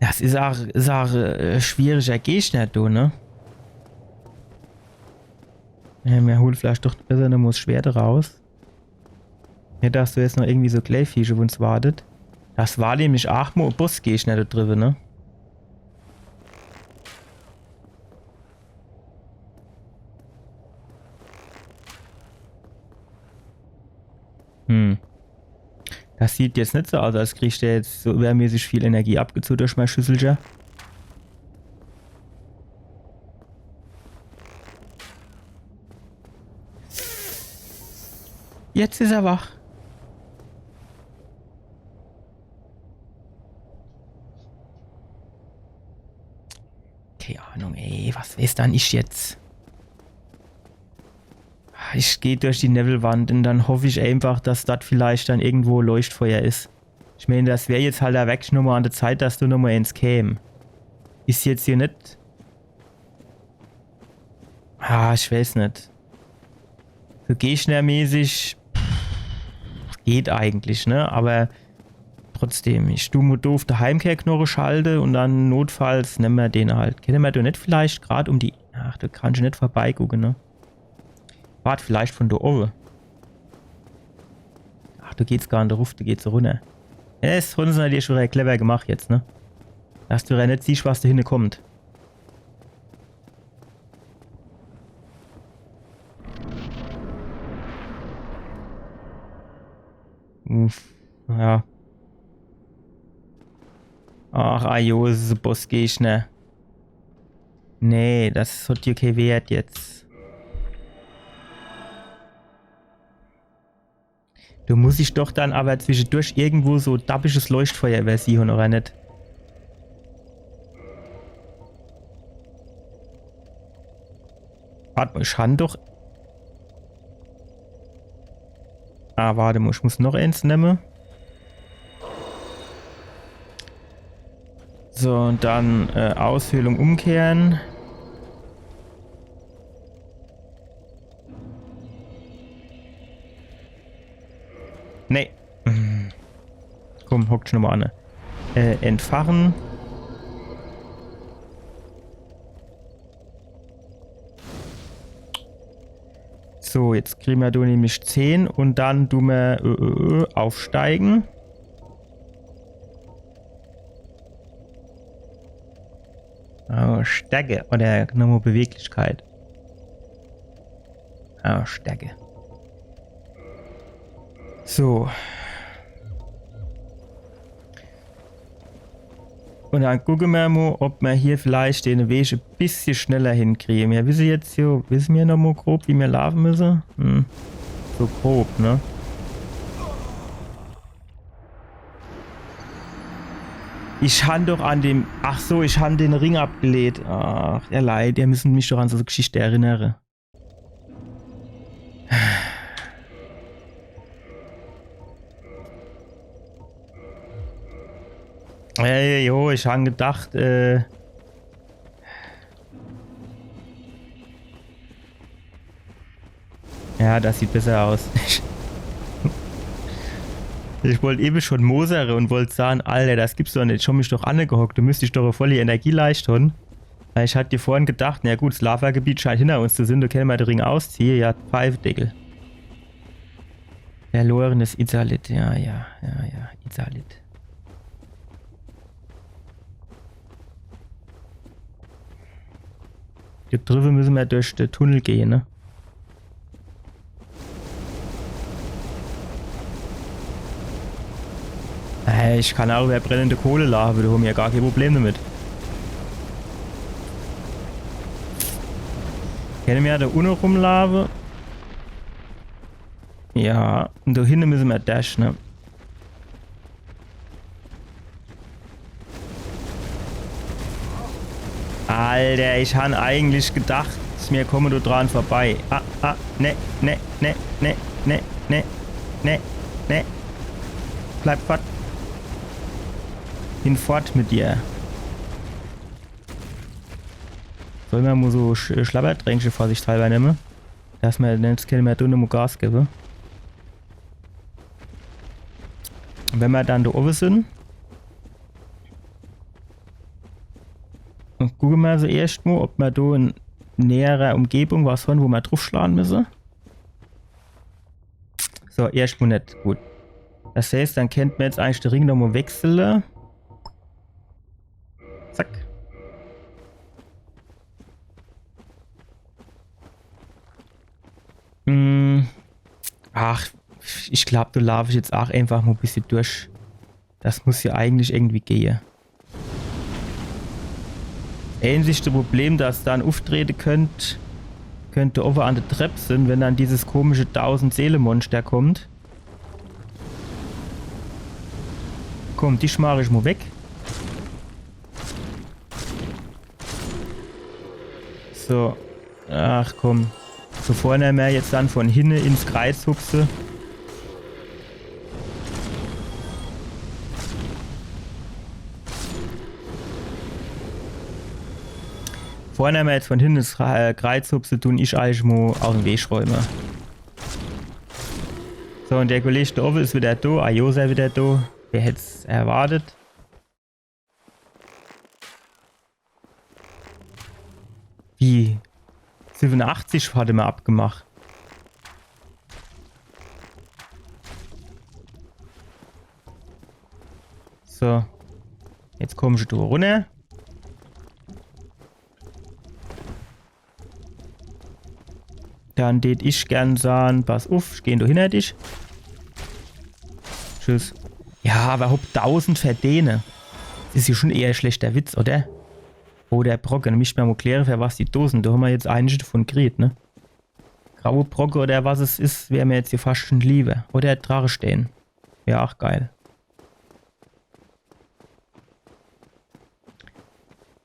Das ist auch schwieriger Gegner, du, ne? Ja, mir holt vielleicht doch besser, dann muss Schwerte raus. Nicht, dass du jetzt noch irgendwie so Kleiviecher wo uns wartet. Das war nämlich auch mal Bossgegner da drüber, ne? Das sieht jetzt nicht so aus, als kriegt der jetzt so übermäßig viel Energie abgezogen durch mein Schüsselchen. Jetzt ist er wach. Keine Ahnung, ey, was weiß dann ich jetzt? Ich gehe durch die Nebelwand und dann hoffe ich einfach, dass das vielleicht dann irgendwo Leuchtfeuer ist. Ich meine, das wäre jetzt halt da weg nochmal an der Zeit, dass du nochmal ins käme. Ist jetzt hier nicht... ich weiß nicht. So gegnermäßig geht eigentlich, ne? Aber trotzdem, ich tu mal doof der Heimkehrknorre schalte und dann notfalls nehmen wir den halt. Kennen wir du nicht vielleicht gerade um die... Ach, da kannst du nicht vorbeigucken, ne? Wart vielleicht von da oben. Ach, du geht's gar nicht rauf, du geht's runter. Ja, das haben sie dir schon recht clever gemacht jetzt, ne? Dass du ja nicht siehst, was da hinten kommt. Uff, ja. Ach, ajo, das ist ein Bossgegner. Nee, das hat dir kein Wert jetzt. Du musst dich doch dann aber zwischendurch irgendwo so dabisches Leuchtfeuer versieren, oder nicht? Warte mal, ich kann doch... warte mal, ich muss noch eins nehmen. So, und dann Aushöhlung umkehren. Nee. Komm, hockt schon mal an. Entfachen. So, jetzt kriegen wir da nämlich 10 und dann tun wir aufsteigen. Oh, Stärke. Oder nochmal Beweglichkeit. Oh, Stärke. So. Und dann gucken wir mal, ob wir hier vielleicht den Weg ein bisschen schneller hinkriegen. Wir wissen jetzt hier, wissen wir noch mal grob, wie wir laufen müssen? So grob, ne? Ich habe doch an dem... Ach so, ich habe den Ring abgelegt. Ach, ja leid, ihr müsst mich doch an so eine Geschichte erinnern. Jo, ich habe gedacht, ja, das sieht besser aus. Ich wollte eben schon mosere und wollte sagen, Alter, das gibt's doch nicht. Schon mich doch angehockt. Du müsstest doch voll die Energie leisten. Weil ich hatte dir vorhin gedacht, na gut, das Lava-Gebiet scheint hinter uns zu sein. Du kannst mal den Ring ausziehen. Ja, Pfeifdeckel. Verlorenes Izalit. Ja, Izalit. Hier drüben müssen wir durch den Tunnel gehen, ne? Hey, ich kann auch über brennende Kohle Lava, da haben wir ja gar kein Problem damit. Kennen wir ja da unten rumlaufen? Ja, und da hinten müssen wir dashen, ne? Alter, ich habe eigentlich gedacht, wir kommen da dran vorbei. Ne, ne, ne, ne, ne, ne, ne, ne. Bleib fort. Hinfort mit dir. Sollen wir mal so Schlabbertränkchen vorsichtshalber nehmen? Dass wir jetzt keine mehr dünne Gas geben. Und wenn wir dann da oben sind, und gucken wir so erst mal, ob wir da in näherer Umgebung was haben, wo wir draufschlagen müssen. So, erstmal nicht. Gut. Das heißt, dann könnten wir jetzt eigentlich den Ring nochmal wechseln. Zack. Ach, ich glaube, da laufe ich jetzt auch einfach mal ein bisschen durch. Das muss ja eigentlich irgendwie gehen. Einzigste Problem, dass dann auftreten könnte over an der Treppe sind, wenn dann dieses komische 1000-Seele-Monster kommt. Komm, die mache ich mal weg. So. Ach komm. Bevor er mir jetzt dann von hinten ins Kreis hupse. Vorne wir jetzt von hinten ins Kreis hupse, tun ich eigentlich mal aus dem Weg räumen. So, und der Kollege da oben ist wieder da. Ayosa wieder da. Wer hätte es erwartet? Wie? 87 hatte man abgemacht. So. Jetzt komm ich da runter. Dann tät ich gern sagen, pass auf, ich geh da hinter dich. Tschüss. Ja, aber ob 1000 verdienen. Das ist ja schon eher ein schlechter Witz, oder? Oder Brocken, mich mal klären, für was die Dosen. Da haben wir jetzt einige davon gekriegt, ne? Graue Brocke oder was es ist, wäre mir jetzt hier fast schon lieber. Oder Drache stehen. Ja, auch geil.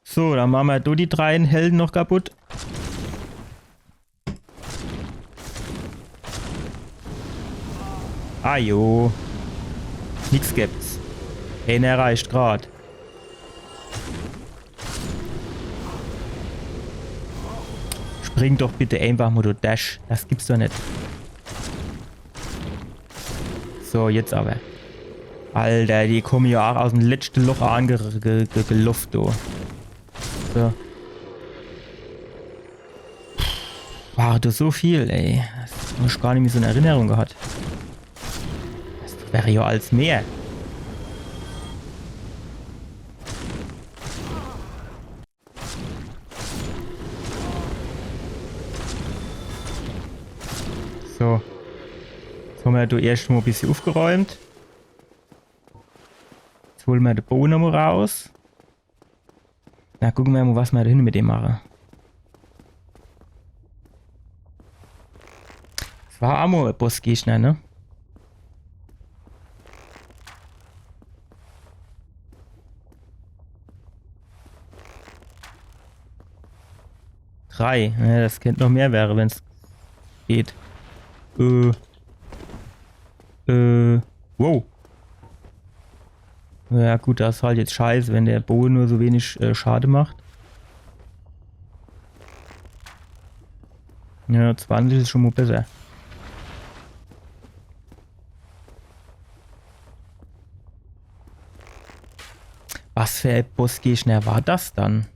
So, dann machen wir da die 3 Helden noch kaputt. Ah jo. Nix gibt's. Einer reicht grad. Spring doch bitte einfach mal durch Dash. Das gibt's doch nicht. So, jetzt aber. Alter, die kommen ja auch aus dem letzten Loch angelufft, du. So. War das so viel, ey. Das hab ich gar nicht mehr so eine Erinnerung gehabt. Das wäre ja als mehr. So. Jetzt haben wir da erst mal ein bisschen aufgeräumt. Jetzt holen wir den Boden nochmal raus. Na, gucken wir mal, was wir da hinten mit dem machen. Das war auch mal ein Bossgegner, ne? Drei. Ja, das könnte noch mehr wäre, wenn es geht. Wow. Ja gut, das ist halt jetzt scheiße, wenn der Bogen nur so wenig Schade macht. Ja, 20 ist schon mal besser. Was für ein Bossgegner war das dann?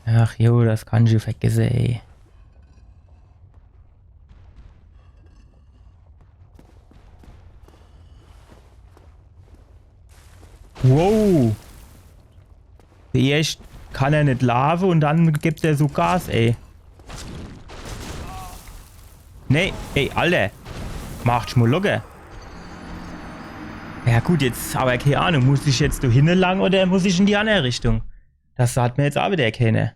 Ach jo, das kann ich vergessen, ey. Wow. Erst kann er nicht laufen und dann gibt er so Gas, ey. Nee, ey, Alter. Macht mal locker. Ja gut, jetzt, aber keine Ahnung, muss ich jetzt da hinten lang oder muss ich in die andere Richtung? Das sagt mir jetzt auch wieder keiner.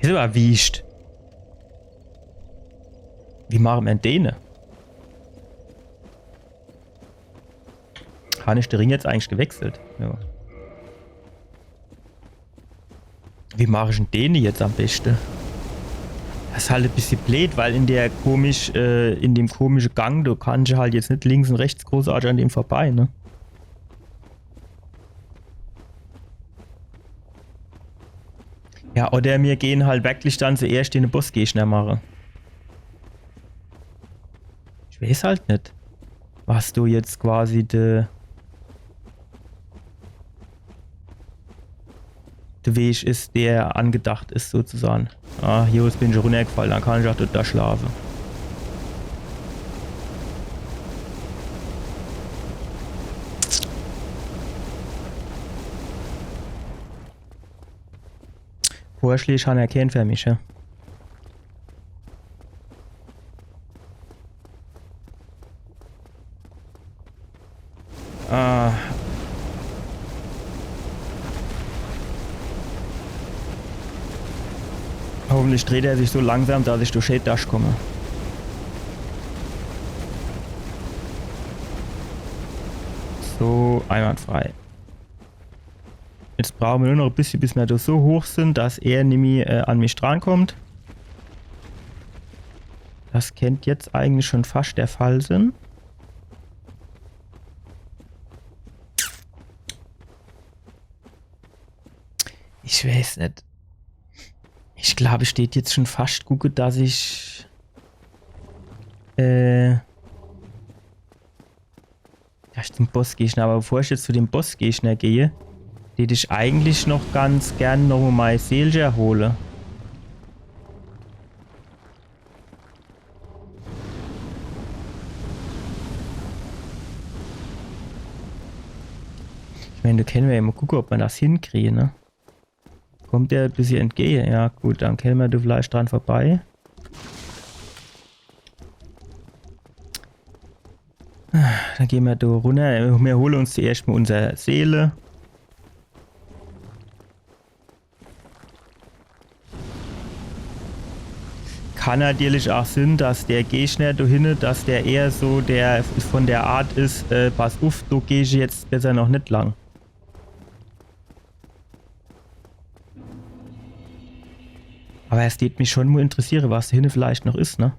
Ist aber wischt. Wie machen wir den? Habe ich den Ring jetzt eigentlich gewechselt? Ja. Wie mache ich den jetzt am besten? Das ist halt ein bisschen blöd, weil in dem komischen Gang, du kannst halt jetzt nicht links und rechts großartig an dem vorbei, ne? Ja, oder wir gehen halt wirklich dann zuerst den Bossgegner machen. Ich weiß halt nicht, was du jetzt quasi der Weg ist, der angedacht ist sozusagen. Ah, hier bin ich runtergefallen, dann kann ich auch dort da schlafen. Vorschläge kann er keinen für mich, ja. Ah. Hoffentlich dreht er sich so langsam, dass ich durch Shade Dash komme. So, einwandfrei. Jetzt brauchen wir nur noch ein bisschen, bis wir da so hoch sind, dass er nämlich an mich drankommt. Das könnte jetzt eigentlich schon fast der Fall sein. Ich weiß nicht. Ich glaube, es steht jetzt schon fast gut, dass ich zum Bossgegner, aber bevor ich jetzt zu dem Bossgegner gehe, den ich eigentlich noch ganz gern noch mal Seele hole. Ich meine, da können wir ja mal gucken, ob man das hinkriegen, ne? Kommt der ein bisschen entgegen? Ja gut, dann können wir da vielleicht dran vorbei. Dann gehen wir da runter. Wir holen uns zuerst mal unsere Seele. Kann natürlich auch sein, dass der Gegner da hinten, dass der eher so der von der Art ist, pass auf, du gehst jetzt besser noch nicht lang. Aber es geht mich schon mal interessieren, was da hinten vielleicht noch ist, ne?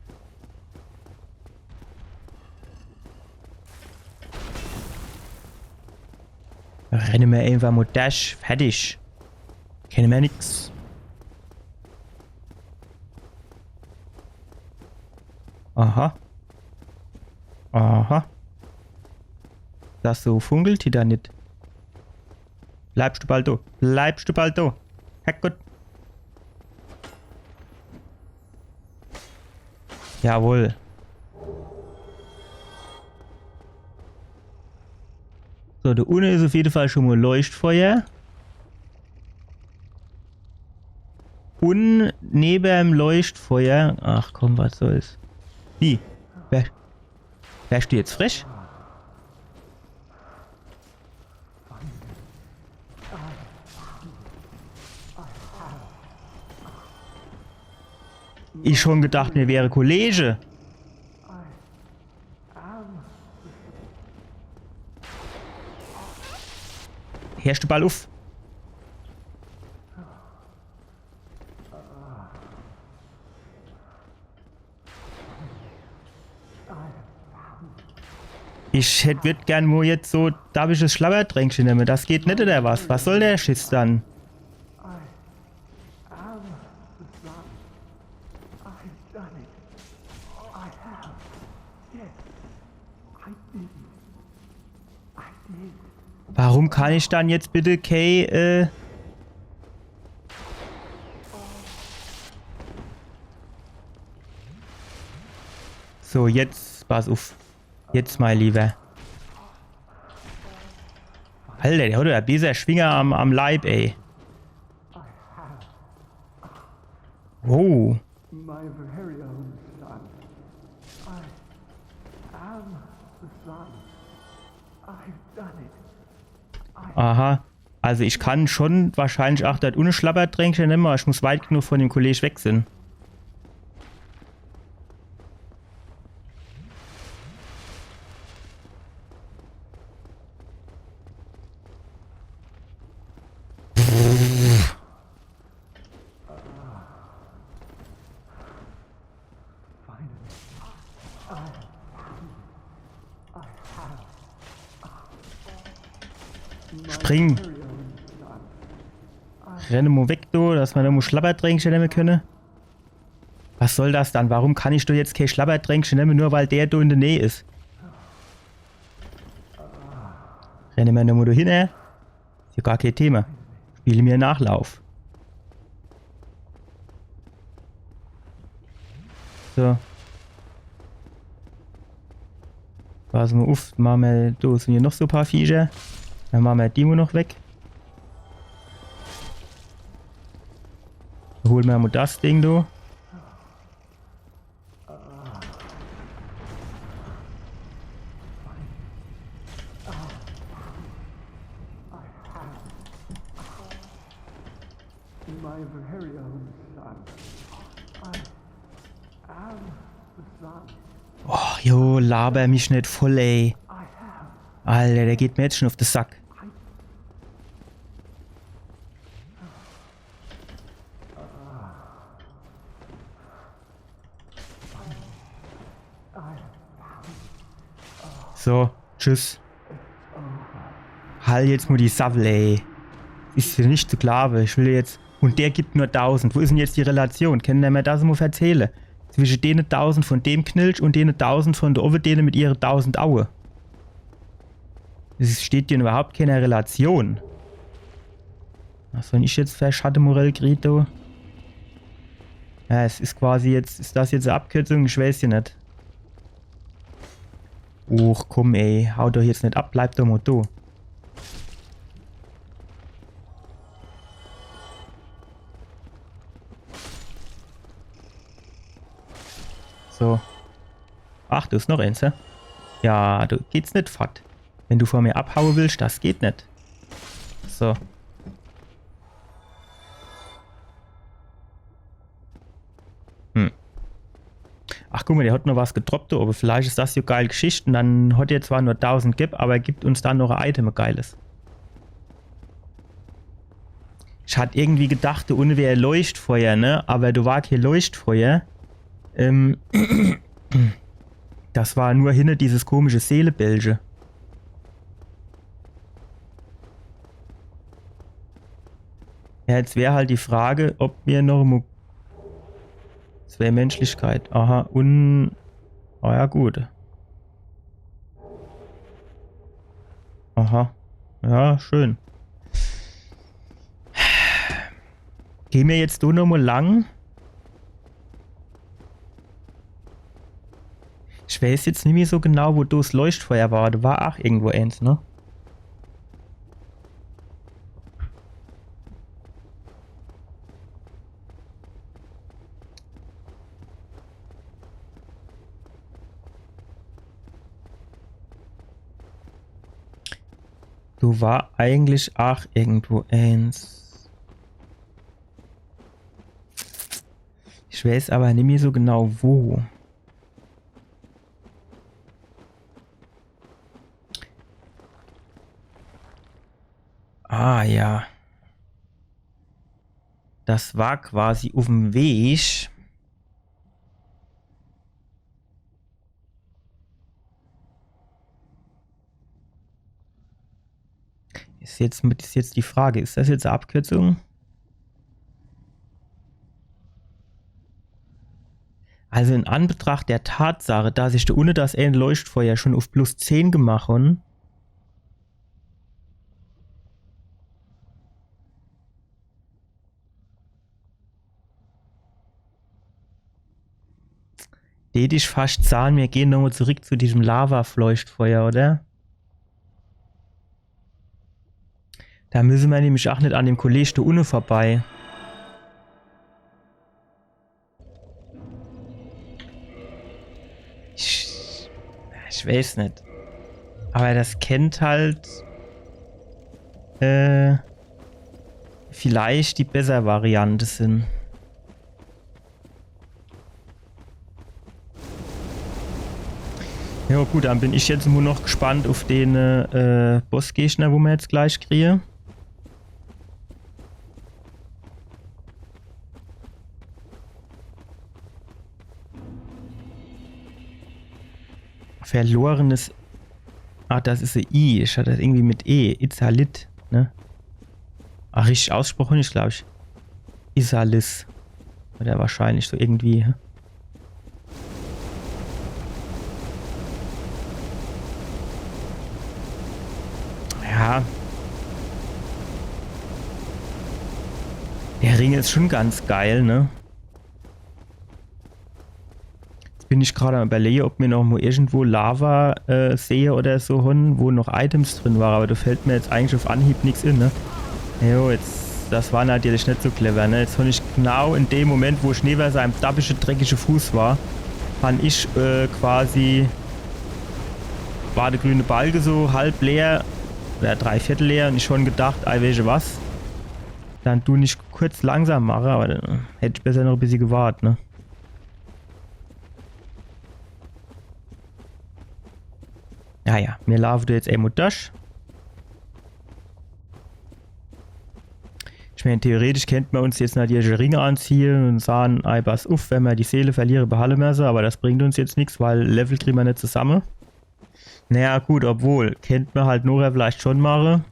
Rennen wir einfach mal Dash, fertig. Kennen wir nix. Aha. Aha. Das so funkelt die da nicht. Bleibst du bald da? Bleibst du bald da? Herrgott. Jawohl. So, da unten ist auf jeden Fall schon mal Leuchtfeuer. Und neben dem Leuchtfeuer... Ach komm, was soll's. Wie? Wärst du jetzt frisch? Ich schon gedacht, mir wäre Kollege. Herrst du Ball auf? Ich würde gern nur jetzt so, darf ich das Schlabbertränkchen nehmen? Das geht nicht oder was? Was soll der Schiss dann? Warum kann ich dann jetzt bitte Kay, So, jetzt, pass auf. Jetzt mal lieber. Alter, der hat ja dieser Schwinger am Leib, ey. Oh. My very own son. I am the sun. I've done it. Aha. Also ich kann schon wahrscheinlich auch das ohne Schlabbertränkchen nehmen, aber ich muss weit genug von dem Kollege weg sein. Spring. Renne mal weg, du, dass man da mal Schlabbertränkchen nehmen können. Was soll das dann? Warum kann ich doch jetzt kein Schlabbertränkchen nehmen, nur weil der da in der Nähe ist? Renne mir nochmal da hin, Ist ja gar kein Thema. Spiele mir Nachlauf. So. Passen wir auf. Machen wir, da sind hier noch so ein paar Viecher. Dann machen wir Demo noch weg. Dann holen wir mal das Ding da. My very own son. I am the sun. Oh, jo, laber mich nicht voll, ey. Alter, der geht mir jetzt schon auf den Sack. So, tschüss. Halt jetzt mal die Savel, ey. Ist für nicht zu Sklave. Ich will jetzt... Und der gibt nur 1000. Wo ist denn jetzt die Relation? Können der mir das mal erzählen? Zwischen denen 1000 von dem Knilch und denen 1000 von der Overdene mit ihren 1000 Aue. Es steht hier überhaupt keine Relation. Was soll ich jetzt für Schattenmorell Grito? Ja, es ist quasi jetzt... Ist das jetzt eine Abkürzung? Ich weiß ja nicht. Och, komm ey. Hau doch jetzt nicht ab. Bleib doch mal da. So. Ach, du ist noch eins, hä? Ja, du geht's nicht fort. Wenn du vor mir abhauen willst, das geht nicht. So. Ach, guck mal, der hat noch was gedroppt, aber vielleicht ist das ja geil Geschichten. Dann hat er zwar nur 1000 Gip, aber er gibt uns dann noch ein Item, ein geiles. Ich hatte irgendwie gedacht, da unten wäre Leuchtfeuer, ne? Aber du war kein Leuchtfeuer. Das war nur hinter dieses komische Seelebelge. Ja, jetzt wäre halt die Frage, ob wir noch... Das wäre Menschlichkeit. Aha, und... Ah ja, gut. Aha. Ja, schön. Gehen wir jetzt da nochmal lang? Ich weiß jetzt nicht mehr so genau, wo das Leuchtfeuer war. Da war auch irgendwo eins, ne? Du war eigentlich auch irgendwo eins. Ich weiß aber nicht mehr so genau wo. Ah ja. Das war quasi auf dem Weg. Ist jetzt die Frage, ist das jetzt eine Abkürzung? Also in Anbetracht der Tatsache, dass ich da ohne das Leuchtfeuer schon auf plus 10 gemacht habe, hätte ich fast sagen, wir gehen nochmal zurück zu diesem Lava-Leuchtfeuer, oder? Da müssen wir nämlich auch nicht an dem Kollege da unten vorbei. weiß nicht. Aber das kennt halt vielleicht die bessere Variante sind. Ja gut, dann bin ich jetzt nur noch gespannt auf den Bossgegner, wo wir jetzt gleich kriegen. Verlorenes. Ah, das ist ein I. Ich hatte das irgendwie mit E. Izalit, ne? Ach, richtig ausgesprochen ist, glaube ich. Isalis. Oder wahrscheinlich so irgendwie. Ja. Der Ring ist schon ganz geil, ne? Bin ich gerade am Überlegen, ob mir noch mal irgendwo Lava sehe oder so, wo noch Items drin waren, aber da fällt mir jetzt eigentlich auf Anhieb nichts in, ne? Jo, jetzt, das war natürlich nicht so clever, ne? Jetzt habe ich genau in dem Moment, wo Schneewer seinem dabische, dreckige Fuß war, fand ich quasi, war der grüne Balke so halb leer, oder 3/4 leer und ich schon gedacht, weißt du was? Dann du nicht kurz langsam machen, aber dann hätte ich besser noch ein bisschen gewartet, ne? Ja, mir laufen jetzt einmal durch. Ich meine, theoretisch könnte man uns jetzt natürlich Ringe anziehen und sagen, pass auf, wenn wir die Seele verlieren, behalten wir sie, aber das bringt uns jetzt nichts, weil Level kriegen wir nicht zusammen. Naja, gut, obwohl, könnte man halt nur vielleicht schon machen.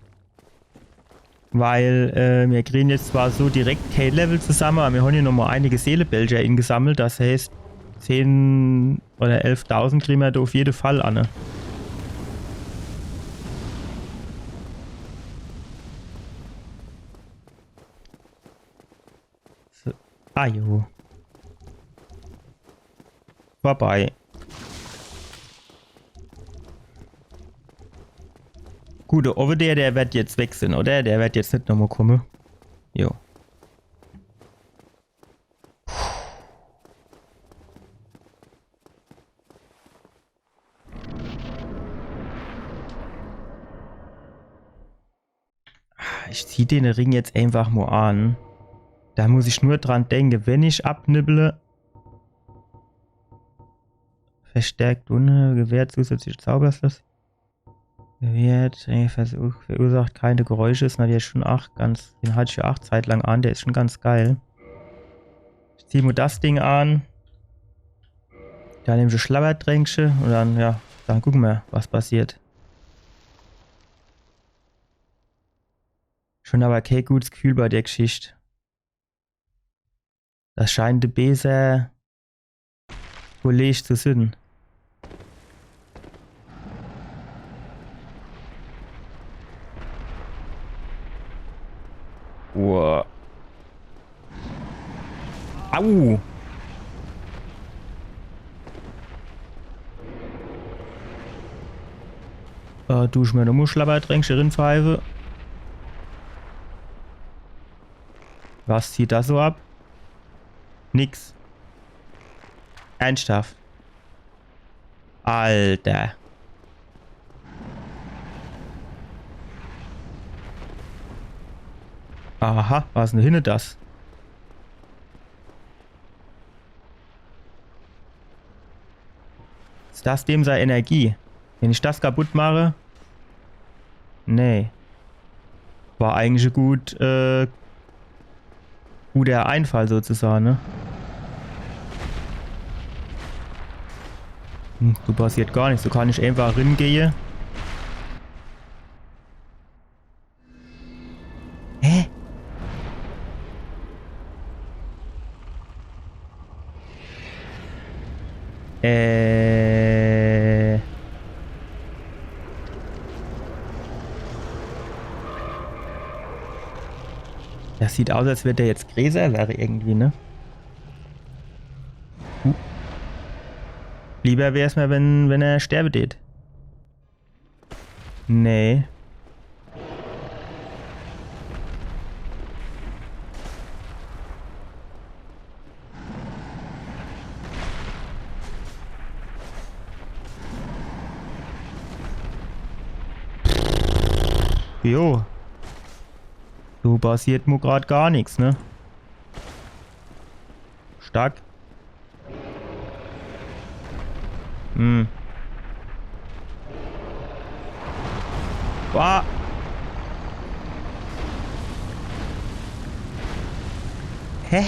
Weil wir kriegen jetzt zwar so direkt kein Level zusammen, aber wir haben hier nochmal einige Seelenbelcher gesammelt, das heißt 10 oder 11.000 kriegen wir da auf jeden Fall an. Ne? Ah, jo. Vorbei. Gut, aber der wird jetzt wechseln, oder? Der wird jetzt nicht nochmal kommen. Jo. Ich ziehe den Ring jetzt einfach mal an. Da muss ich nur dran denken, wenn ich abnibble. Verstärkt gewährt zusätzliche Zauberschluss. Gewährt, verursacht keine Geräusche. Ist natürlich schon 8, den hatte ich ja 8 Zeit lang an. Der ist schon ganz geil. Ich ziehe mir das Ding an. Dann nehme ich Schlabberdränkchen und dann, ja, dann gucken wir, was passiert. Schon aber kein gutes Gefühl bei der Geschichte. Das scheint der besser Kollege zu sein. Wow. Au! Dusch mir nochmal Schlabberdränkchen rinpfeife. Was zieht das so ab? Nix. Ernsthaft. Alter. Aha, was ist denn hinter das? Ist das dem seine Energie? Wenn ich das kaputt mache? Nee. War eigentlich ein guter Einfall sozusagen, ne? So passiert gar nichts. So kann ich einfach reingehen. Hä? Das sieht aus, als würde der jetzt Gräser wäre irgendwie, ne? Lieber wäre es mir, wenn er sterbe tät. Nee. Jo. So passiert mir gerade gar nichts, ne? Stark. Hm. Boah. Hä?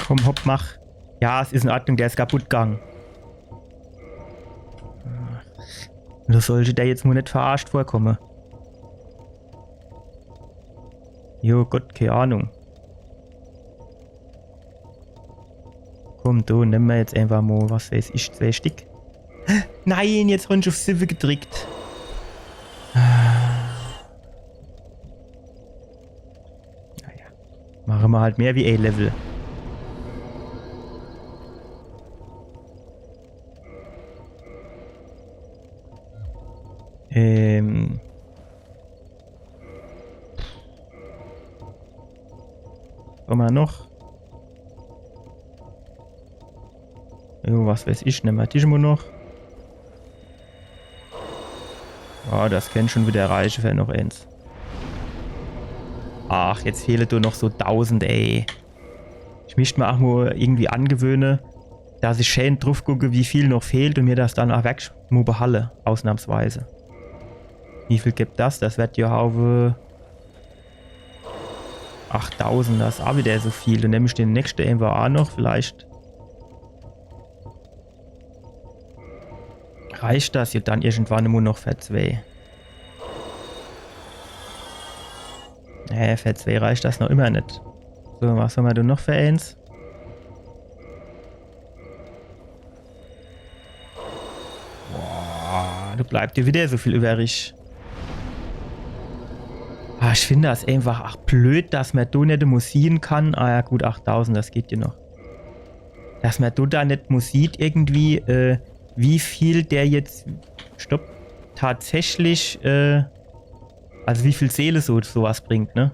Komm, hopp, mach. Ja, es ist in Ordnung, der ist kaputt gegangen. Da sollte der jetzt mal nicht verarscht vorkommen. Jo Gott, keine Ahnung. Komm, du, nimm mir jetzt einfach mal, was weiß ich, 2 Stück. Nein, jetzt habe ich auf Silber gedrückt. Naja, machen wir halt mehr wie A-Level. Was haben wir noch? Jo, was weiß ich, nehmen wir Tischmo noch. Oh, das kann schon wieder reichen für noch eins. Ach, jetzt fehlen da noch so 1000, ey. Ich möchte mir auch mal irgendwie angewöhnen, dass ich schön drauf gucke, wie viel noch fehlt und mir das dann auch weg behalle, ausnahmsweise. Wie viel gibt das? Das wird ja Haube 8000, das ist auch wieder so viel. Dann nehme ich den nächsten einfach auch noch, vielleicht. Reicht das ja dann irgendwann nur noch für 2? Für 2 reicht das noch immer nicht. So, was haben wir denn noch für eins? Boah, da bleibt dir wieder so viel übrig. Ah, ich finde das einfach ach blöd, dass man da nicht musieren kann. Ah ja gut, 8000, das geht ja noch. Dass man da nicht musiert irgendwie, wie viel der jetzt, stopp, tatsächlich, also wie viel Seele sowas bringt, ne?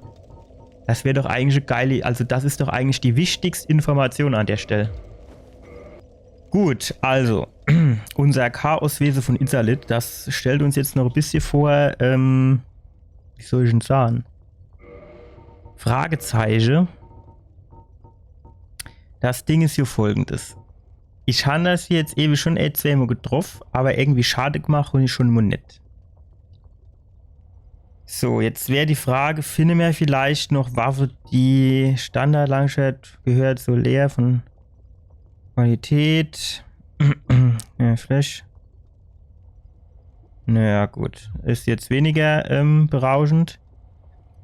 Das wäre doch eigentlich eine geile, also das ist doch eigentlich die wichtigste Information an der Stelle. Gut, also, unser Chaoswesen von Izalit, das stellt uns jetzt noch ein bisschen vor, wie soll ich denn sagen? Fragezeichen. Das Ding ist hier folgendes. Ich habe das jetzt eben schon zweimal getroffen, aber irgendwie schade gemacht und ich schon mal nicht. So, jetzt wäre die Frage, finden wir vielleicht noch Waffe, die Standard-Langschwert gehört so leer von Qualität. Ja, Flash. Naja, gut. Ist jetzt weniger berauschend.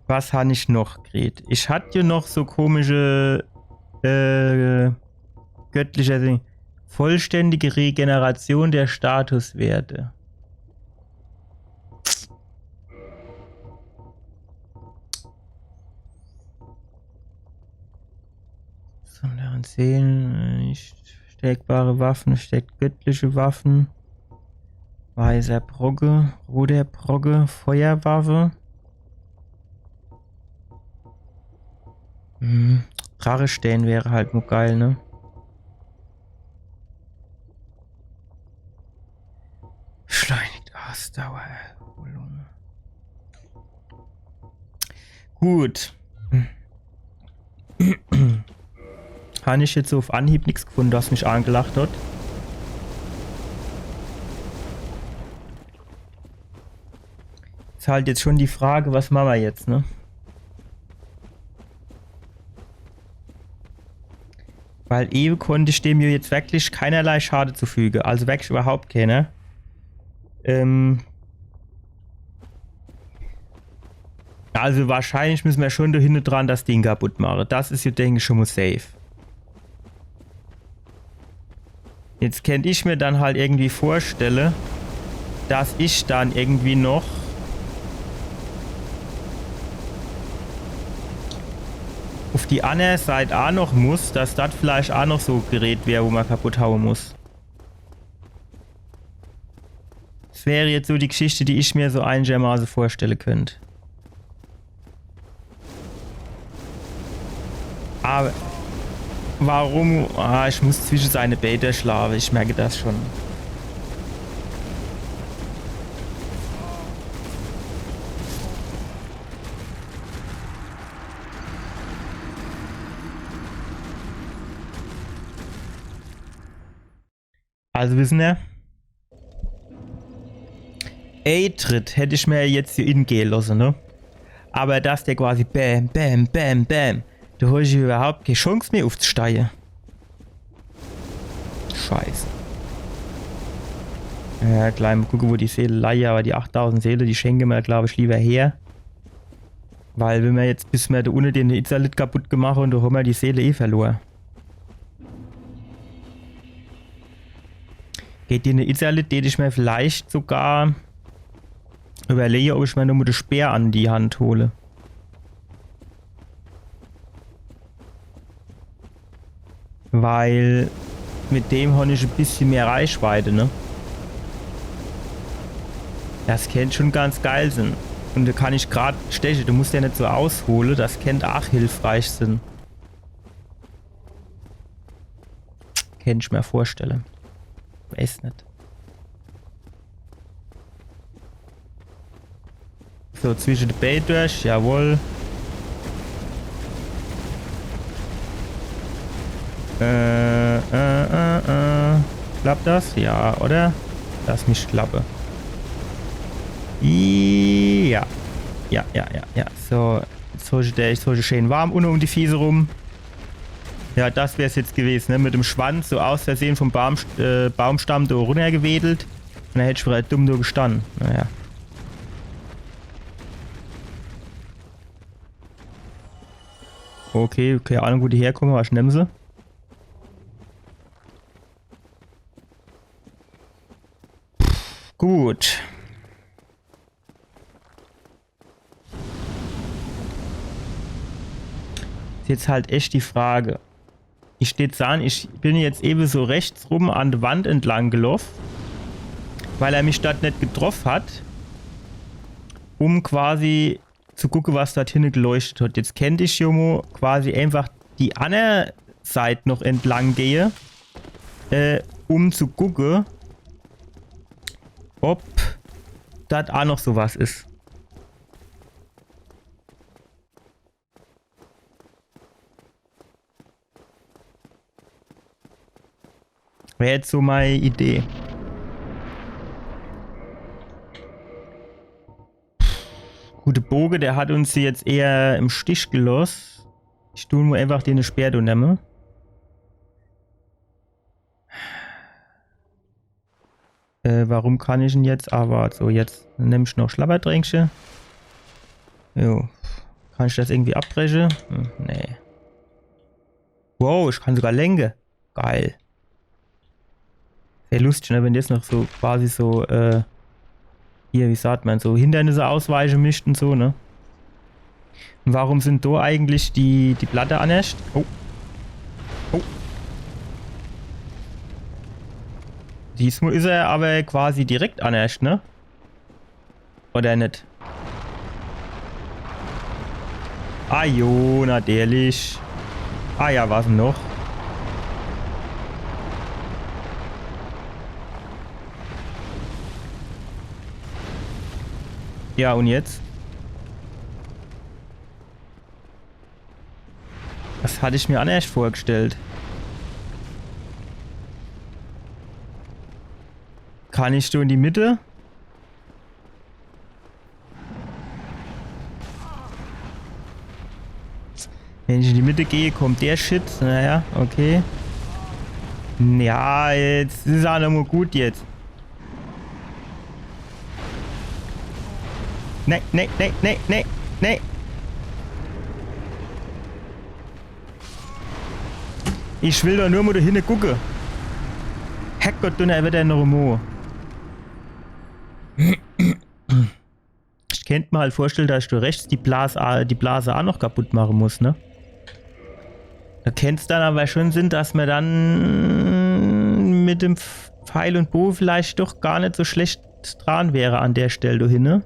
Was habe ich noch gekriegt? Ich hatte ja noch so komische göttliche vollständige Regeneration der Statuswerte. Sondern Seelen, nicht steckbare Waffen, steckt göttliche Waffen. Weißer Progge, roter Progge, Feuerwaffe. Drachestein wäre halt nur geil, ne? Beschleunigt Ausdauererholung. Gut. Habe ich jetzt so auf Anhieb nichts gefunden, was mich angelacht hat. Ist halt jetzt schon die Frage, was machen wir jetzt, ne? Weil eben konnte ich dem jetzt wirklich keinerlei Schade zufügen. Also wirklich überhaupt keine. Also wahrscheinlich müssen wir schon da hinten dran das Ding kaputt machen. Das ist ja, denke ich, schon mal safe. Jetzt könnte ich mir dann halt irgendwie vorstellen, dass ich dann irgendwie noch auf die andere Seite auch noch muss, dass das vielleicht auch noch so ein Gerät wäre, wo man kaputt hauen muss. Das wäre jetzt so die Geschichte, die ich mir so einigermaßen vorstellen könnte. Aber warum... Ah, ich muss zwischen seine Bäder schlafen. Ich merke das schon. Also wissen wir, A-Tritt hätte ich mir jetzt hier gehen lassen, ne? Aber dass der quasi bam, bam, bam, bam, da habe ich überhaupt keine Chance mehr aufzusteigen. Scheiße. Ja, gleich mal gucken, wo die Seele leihe, aber die 8000 Seele, die schenken wir, glaube ich, lieber her. Weil wenn wir jetzt, bis wir da unten den Izalit kaputt gemacht und da haben wir die Seele eh verloren. Geht die eine Izalit, die ich mir vielleicht sogar überlege, ob ich mir nur mit dem Speer an die Hand hole. Weil mit dem habe ich ein bisschen mehr Reichweite, ne? Das könnte schon ganz geil sein. Und da kann ich gerade stechen, du musst ja nicht so ausholen, das könnte auch hilfreich sein. Könnte ich mir vorstellen. Weiß nicht. So, zwischen den Bait durch, jawohl. Klappt das? Ja, oder? Lass mich klappen. Ja. Ja. So, jetzt hole ich schön warm unten um die Fiese rum. Ja, das wäre es jetzt gewesen, ne? Mit dem Schwanz so aus Versehen vom Baumstamm da runtergewedelt. Und dann hätte ich vielleicht dumm nur gestanden. Naja. Okay, keine Ahnung, wo die herkommen, aber ich nehme sie. Gut. Jetzt halt echt die Frage. Ich stehe sagen, ich bin jetzt eben so rechts rum an der Wand entlang gelaufen, weil er mich dort nicht getroffen hat, um quasi zu gucken, was dort hinten geleuchtet hat. Jetzt könnte ich Jomo quasi einfach die andere Seite noch entlang gehe, um zu gucken, ob das auch noch sowas ist. Wäre jetzt so meine Idee. Gute Boge, der hat uns jetzt eher im Stich gelassen. Ich tue nur einfach den Speer nehmen. Warum kann ich ihn jetzt? Aber so, jetzt nehme ich noch Schlapperdränkchen. Jo. Kann ich das irgendwie abbrechen? Nee. Wow, ich kann sogar lenken. Geil. Sehr lustig, ne, wenn das noch so quasi so, hier, wie sagt man, so Hindernisse ausweichen mischt und so, ne? Und warum sind da eigentlich die Platte anders? Oh. Oh. Diesmal ist er aber quasi direkt anders, ne? Oder nicht? Ah jo, natürlich. Ah ja, was noch? Ja, und jetzt? Das hatte ich mir anders vorgestellt. Kann ich so in die Mitte? Wenn ich in die Mitte gehe, kommt der Shit. Naja, okay. Ja, jetzt ist auch noch mal gut jetzt. Nee. Ich will doch nur mal da hinten gucken. Herrgott, er wird ja noch mal. Ich könnte mir halt vorstellen, dass ich da rechts die Blase auch noch kaputt machen muss, ne? Da könnte es dann aber schon Sinn, dass man dann mit dem Pfeil und Bogen vielleicht doch gar nicht so schlecht dran wäre an der Stelle da hinten.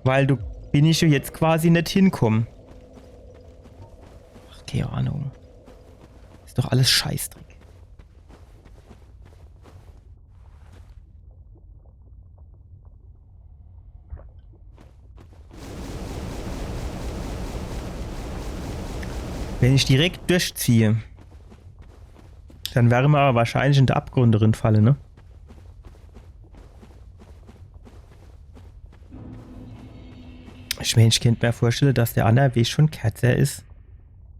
Weil du bin ich ja jetzt quasi nicht hinkommen. Ach, keine Ahnung. Ist doch alles Scheißdreck. Wenn ich direkt durchziehe, dann wären wir aber wahrscheinlich in der Abgrund drin falle, ne? Ich meine, ich könnte mir vorstellen, dass der andere Weg schon kürzer ist.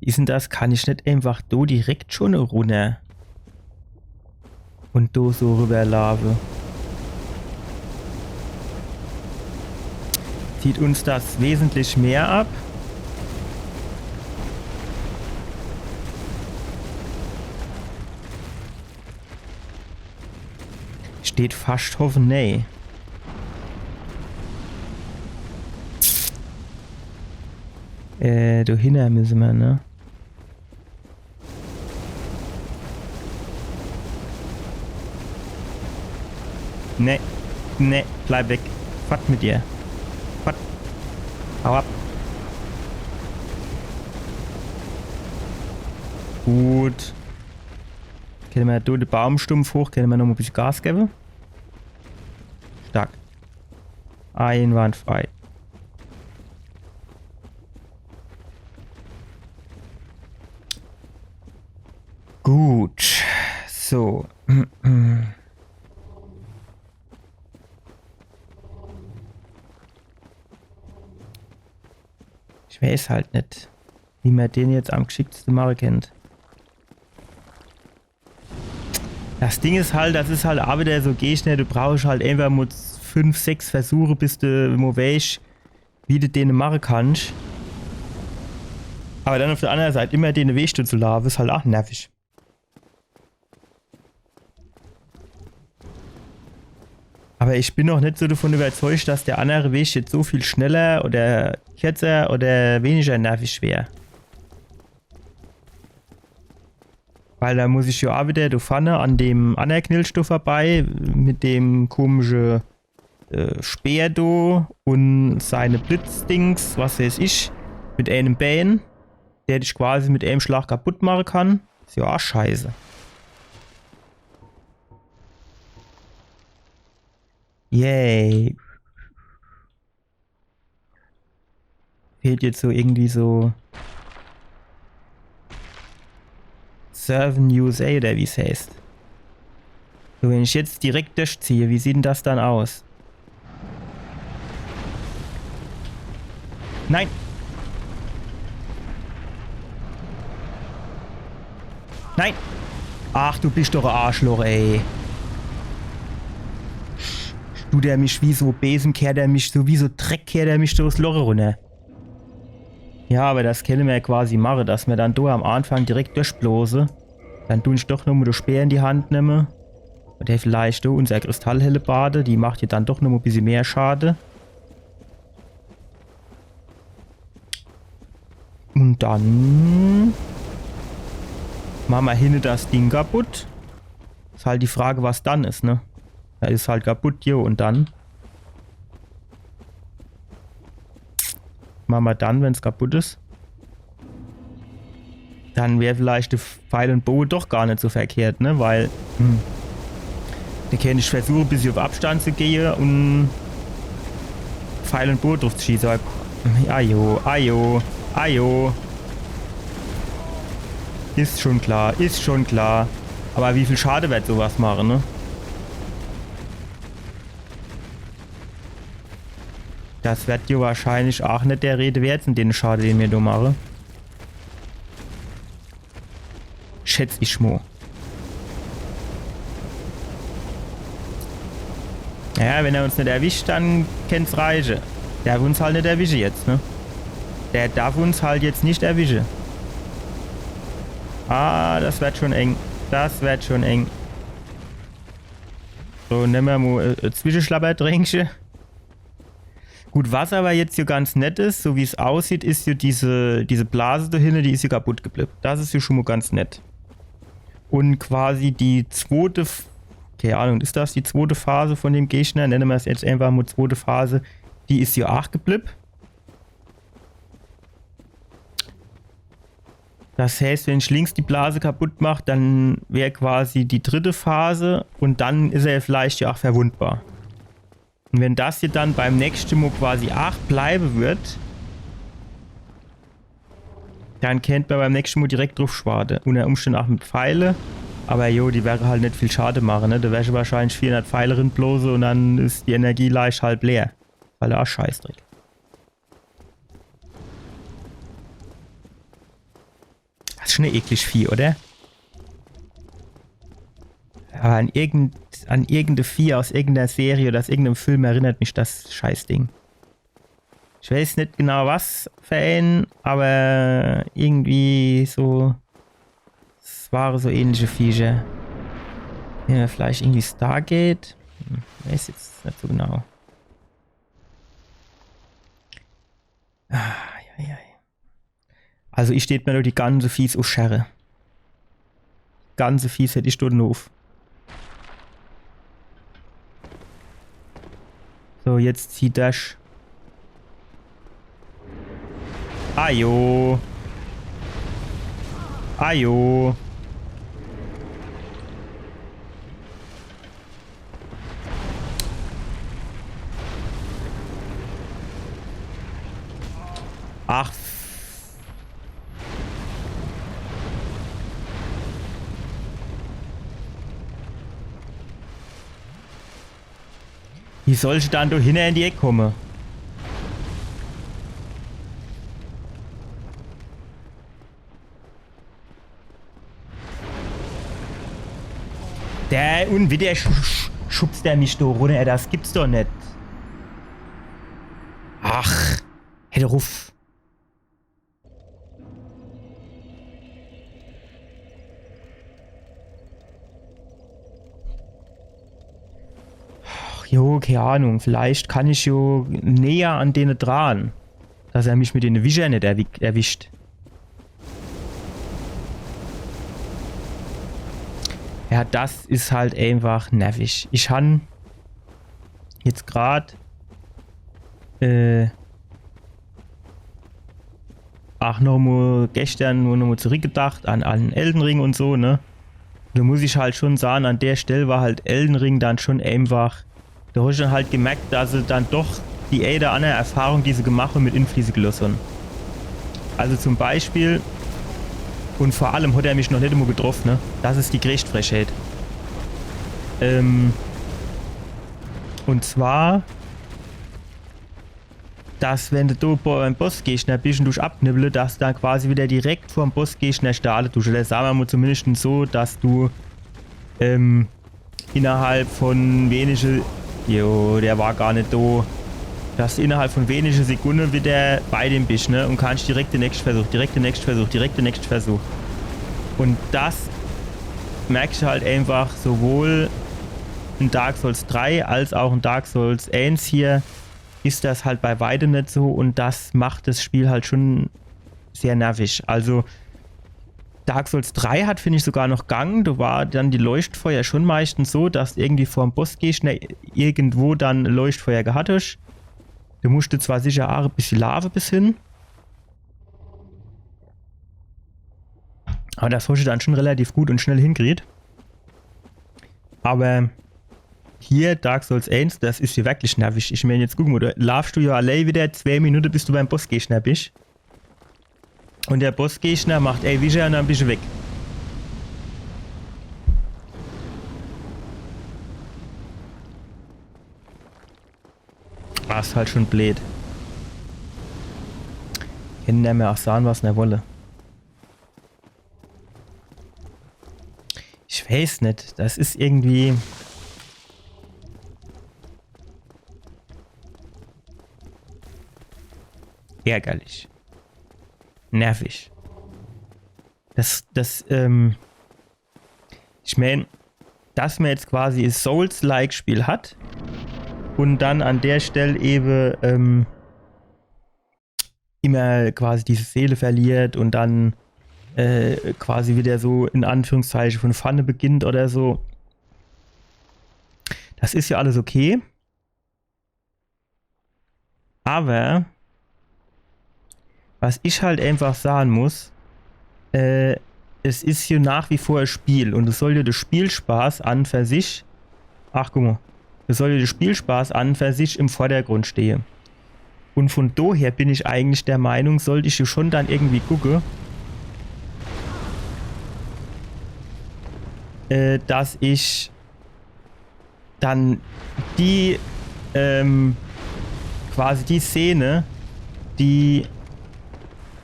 Wie ist denn das? Kann ich nicht einfach da direkt schon runter und da so rüberlaufen? Zieht uns das wesentlich mehr ab? Steht fast hoffen, nee. Da hinten müssen wir, ne? Ne, ne, bleib weg. Fahrt mit dir. Fahrt. Hau ab. Gut. Können wir da den Baumstumpf hoch, können wir noch mal ein bisschen Gas geben? Stark. Einwandfrei. Gut. So. Ich weiß halt nicht, wie man den jetzt am geschicktesten machen kennt. Das Ding ist halt, das ist halt auch wieder so Gegner, du brauchst halt einfach mal 5, 6 Versuche, bis du mal weißt, wie du den machen kannst. Aber dann auf der anderen Seite immer den Weg zu laufen, ist halt auch nervig. Aber ich bin noch nicht so davon überzeugt, dass der andere Weg jetzt so viel schneller oder kürzer oder weniger nervig wäre. Weil da muss ich ja auch wieder da vorne an dem anderen Knillstoff vorbei mit dem komischen Speer da und seine Blitzdings, was weiß ich, mit einem Bein, der dich quasi mit einem Schlag kaputt machen kann. Ist ja auch scheiße. Yay. Fehlt jetzt so irgendwie so Serven USA oder wie es heißt. So, wenn ich jetzt direkt durchziehe, wie sieht denn das dann aus? Nein! Nein! Ach, du bist doch ein Arschloch, ey. Du, der mich wie so Besen kehrt, der mich so wie so Dreck kehrt, der mich durchs Loch runter. Ja, aber das können wir ja quasi machen, dass wir dann da am Anfang direkt durchblosen. Dann tun ich doch noch mal den Speer in die Hand nehmen. Oder vielleicht da unsere Kristallhelle Bade, die macht ja dann doch noch mal ein bisschen mehr Schade. Und dann machen wir hinten das Ding kaputt. Ist halt die Frage, was dann ist, ne? Er ist halt kaputt hier und dann machen wir dann, wenn es kaputt ist. Dann wäre vielleicht der Pfeil und Bogen doch gar nicht so verkehrt, ne? Weil da kann ich versuchen, ein bisschen auf Abstand zu gehen und Pfeil und Bogen drauf zu schießen. Ajo, ajo, ajo. Ist schon klar, ist schon klar. Aber wie viel Schade wird sowas machen, ne? Das wird ja wahrscheinlich auch nicht der Rede wert sein, den Schade, den wir da machen. Schätze ich mal. Naja, wenn er uns nicht erwischt, dann kann es reichen. Der darf uns halt nicht erwischen jetzt, ne? Der darf uns halt jetzt nicht erwischen. Ah, das wird schon eng. Das wird schon eng. So, nehmen wir mal ein Zwischenschlappertränkchen. Gut, was aber jetzt hier ganz nett ist, so wie es aussieht, ist hier diese Blase da hinten, die ist hier kaputt geblieben. Das ist hier schon mal ganz nett. Und quasi die zweite, keine Ahnung, ist das die zweite Phase von dem Gegner? Nennen wir es jetzt einfach mal zweite Phase. Die ist hier auch geblieben. Das heißt, wenn ich links die Blase kaputt mache, dann wäre quasi die dritte Phase und dann ist er vielleicht ja auch verwundbar. Und wenn das hier dann beim nächsten Mal quasi 8 bleiben wird, dann kennt man beim nächsten Mal direkt drauf schwade. Unter Umständen auch mit Pfeile. Aber jo, die wäre halt nicht viel Schade machen, ne? Da wäre wahrscheinlich 400 Pfeile drin bloße und dann ist die Energie leicht halb leer. Weil er auch Scheißdreck. Das ist schon eine eklig Vieh, oder? Aber an irgendeine Vieh aus irgendeiner Serie oder aus irgendeinem Film erinnert mich das Scheißding. Ich weiß nicht genau was für einen, aber irgendwie so... Es waren so ähnliche Viecher. Ja, vielleicht irgendwie Stargate? Weiß jetzt nicht so genau. Also ich steht mir nur die ganze Viehs auf Scherre. Ganze Viehs hätte ich dort auf. So, jetzt zieht das. Ajo. Ajo. Ach. Wie soll ich dann da hinten in die Ecke kommen? Und wieder schubst der mich da runter, das gibt's doch nicht. Ach, hätte ruf. Ach, jo, keine Ahnung, vielleicht kann ich jo näher an denen dran, dass er mich mit den Wischer nicht erwischt. Ja, das ist halt einfach nervig. Ich habe jetzt gerade nochmal gestern nur nochmal zurückgedacht an Elden Ring und so, ne? Da muss ich halt schon sagen, an der Stelle war halt Elden Ring dann schon einfach, da habe ich dann halt gemerkt, dass sie dann doch die eine oder andere Erfahrung, die sie gemacht haben, mit Infließen gelassen. Also zum Beispiel, und vor allem hat er mich noch nicht einmal getroffen, ne? Das ist die größte Frechheit. Und zwar, dass wenn du beim Bossgegner ein bisschen durch abnibbeln, dass du dann quasi wieder direkt vor dem Bossgegner starten tust. Oder sagen wir mal zumindest so, dass du innerhalb von wenigen... Jo, der war gar nicht da. Dass du innerhalb von wenigen Sekunden wieder bei dem bist, ne? Und kannst direkt den nächsten Versuch, direkt den nächsten Versuch, direkt den nächsten Versuch. Und das merkst du halt einfach sowohl in Dark Souls 3 als auch in Dark Souls 1 hier ist das halt bei weitem nicht so und das macht das Spiel halt schon sehr nervig. Also Dark Souls 3 hat, finde ich, sogar noch Gang. Da war dann die Leuchtfeuer schon meistens so, dass irgendwie vor dem Bossgegner irgendwo dann Leuchtfeuer gehabt hast. Du musste zwar sicher auch ein bisschen Lava bis hin. Aber das hast du dann schon relativ gut und schnell hinkriegt. Aber hier Dark Souls 1, das ist hier wirklich nervig. Ich meine, jetzt guck mal, da laufst du ja allein wieder 2 Minuten, bis du beim Bossgegner bist. Und der Bossgegner macht Wischer und dann bist du weg. Ah, ist halt schon blöd. Können nicht mehr auch sagen, was er wolle. Ich weiß nicht, das ist irgendwie... ärgerlich. Nervig. Ich meine, dass man jetzt quasi ein Souls-like-Spiel hat und dann an der Stelle eben immer quasi diese Seele verliert und dann quasi wieder so in Anführungszeichen von Pfanne beginnt oder so. Das ist ja alles okay. Aber was ich halt einfach sagen muss, es ist hier nach wie vor ein Spiel und es soll dir der Spielspaß an für sich, ach guck mal, es soll dir der Spielspaß an für sich im Vordergrund stehen. Und von daher bin ich eigentlich der Meinung, sollte ich schon dann irgendwie gucken, dass ich dann die quasi die Szene, die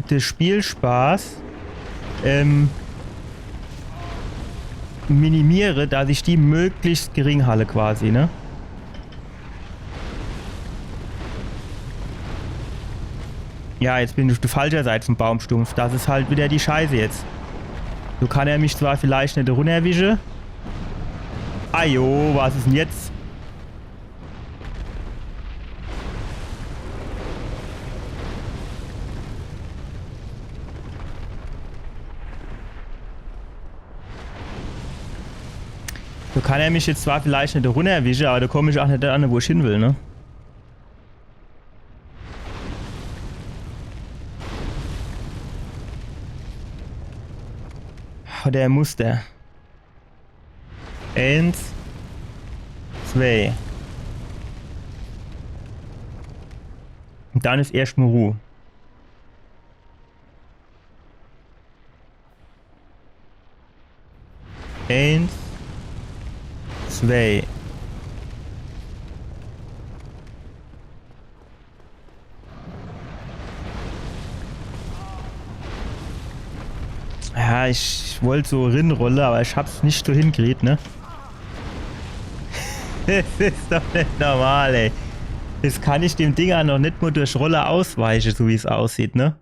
des Spielspaß minimiere, dass ich die möglichst gering halte quasi, ne? Ja, jetzt bin ich auf der falschen Seite vom Baumstumpf. Das ist halt wieder die Scheiße jetzt. So kann er mich zwar vielleicht nicht runterwischen. Ajo, was ist denn jetzt? So kann er mich jetzt zwar vielleicht nicht runterwischen, aber da komme ich auch nicht an, wo ich hin will, ne? Der Muster. 1, 2. Und dann ist erstmal Ruhe. Eins, 2. Ja, ich wollte so rinrollen, aber ich hab's nicht so hingekriegt, ne? Das ist doch nicht normal, ey. Jetzt kann ich dem Dinger noch nicht mal durch Rolle ausweichen, so wie es aussieht, ne?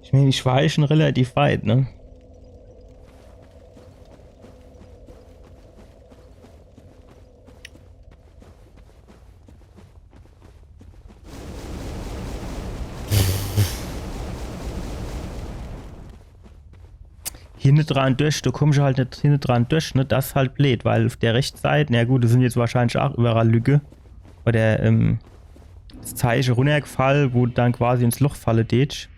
Ich meine, ich weichen relativ weit, ne? Hinten dran durch, da kommst du halt nicht hinten dran durch, ne? Das ist halt blöd, weil auf der Rechtsseite, na gut, das sind jetzt wahrscheinlich auch überall Lücke. Oder das Zeichen runtergefallen, wo du dann quasi ins Loch falle geht.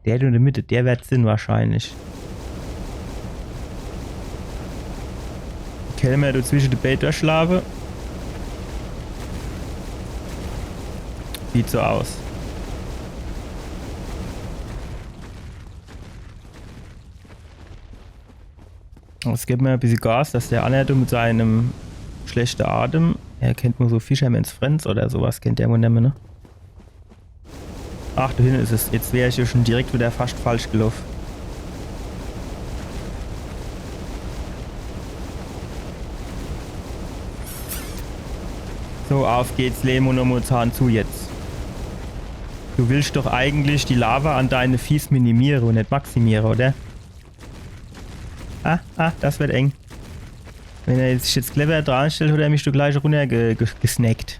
Der in der Mitte, der wird Sinn wahrscheinlich. Können wir da zwischen den Bait durchschlafen? Sieht so aus. Es gibt mir ein bisschen Gas, dass der andere mit seinem schlechten Atem, er kennt nur so Fisherman's Friends oder sowas, kennt der wohl nicht mehr, ne? Ach, da hinten ist es. Jetzt wäre ich ja schon direkt wieder fast falsch gelaufen. So, auf geht's, Lemonomozan zu jetzt. Du willst doch eigentlich die Lava an deine Viehs minimieren und nicht maximieren, oder? Das wird eng. Wenn er sich jetzt clever dran stellt, hat er mich doch gleich runter gesnackt.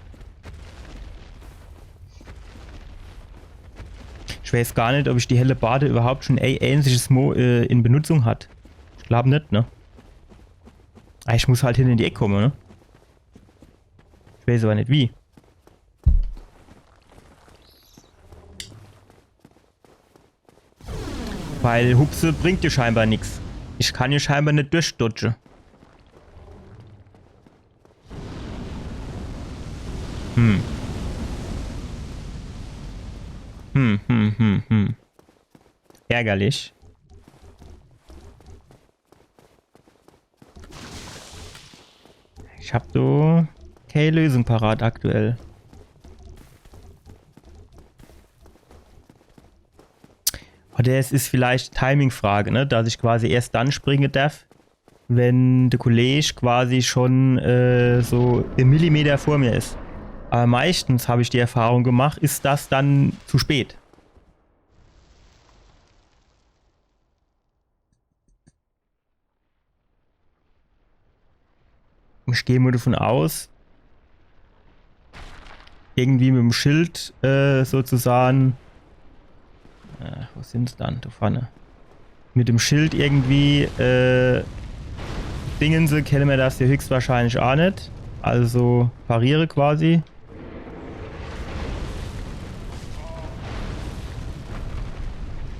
Ich weiß gar nicht, ob ich die helle Bade überhaupt schon ähnliches in Benutzung hat. Ich glaube nicht, ne? Ich muss halt hin in die Ecke kommen, ne? Ich weiß aber nicht wie. Weil Hupse bringt dir scheinbar nichts. Ich kann hier scheinbar nicht durchdodgen. Ärgerlich. Ich hab so keine Lösung parat aktuell. Oder es ist vielleicht Timing-Frage, ne? Dass ich quasi erst dann springen darf, wenn der Kollege quasi schon so im Millimeter vor mir ist. Aber meistens habe ich die Erfahrung gemacht, ist das dann zu spät. Ich gehe mal davon aus, irgendwie mit dem Schild sozusagen. Wo sind es dann? Da vorne. Mit dem Schild irgendwie Dingense kennen wir das hier höchstwahrscheinlich auch nicht. Also pariere quasi.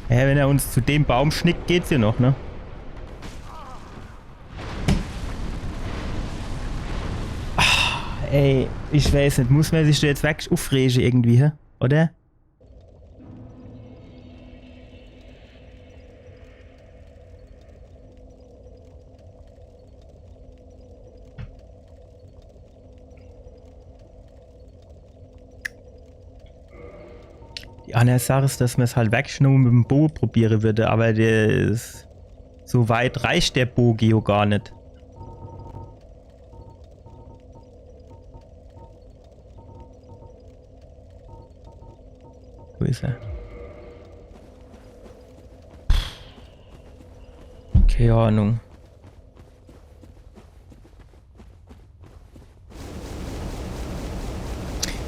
Ja, wenn er uns zu dem Baum schnickt, geht's hier noch, ne? Ach, ey, ich weiß nicht, muss man sich da jetzt wirklich aufregen irgendwie, hä? Oder? Die andere Sache ist, dass man es halt wirklich nur mit dem Bow probieren würde, aber der ist... So weit reicht der Bow gar nicht. Wo ist er? Keine Ahnung.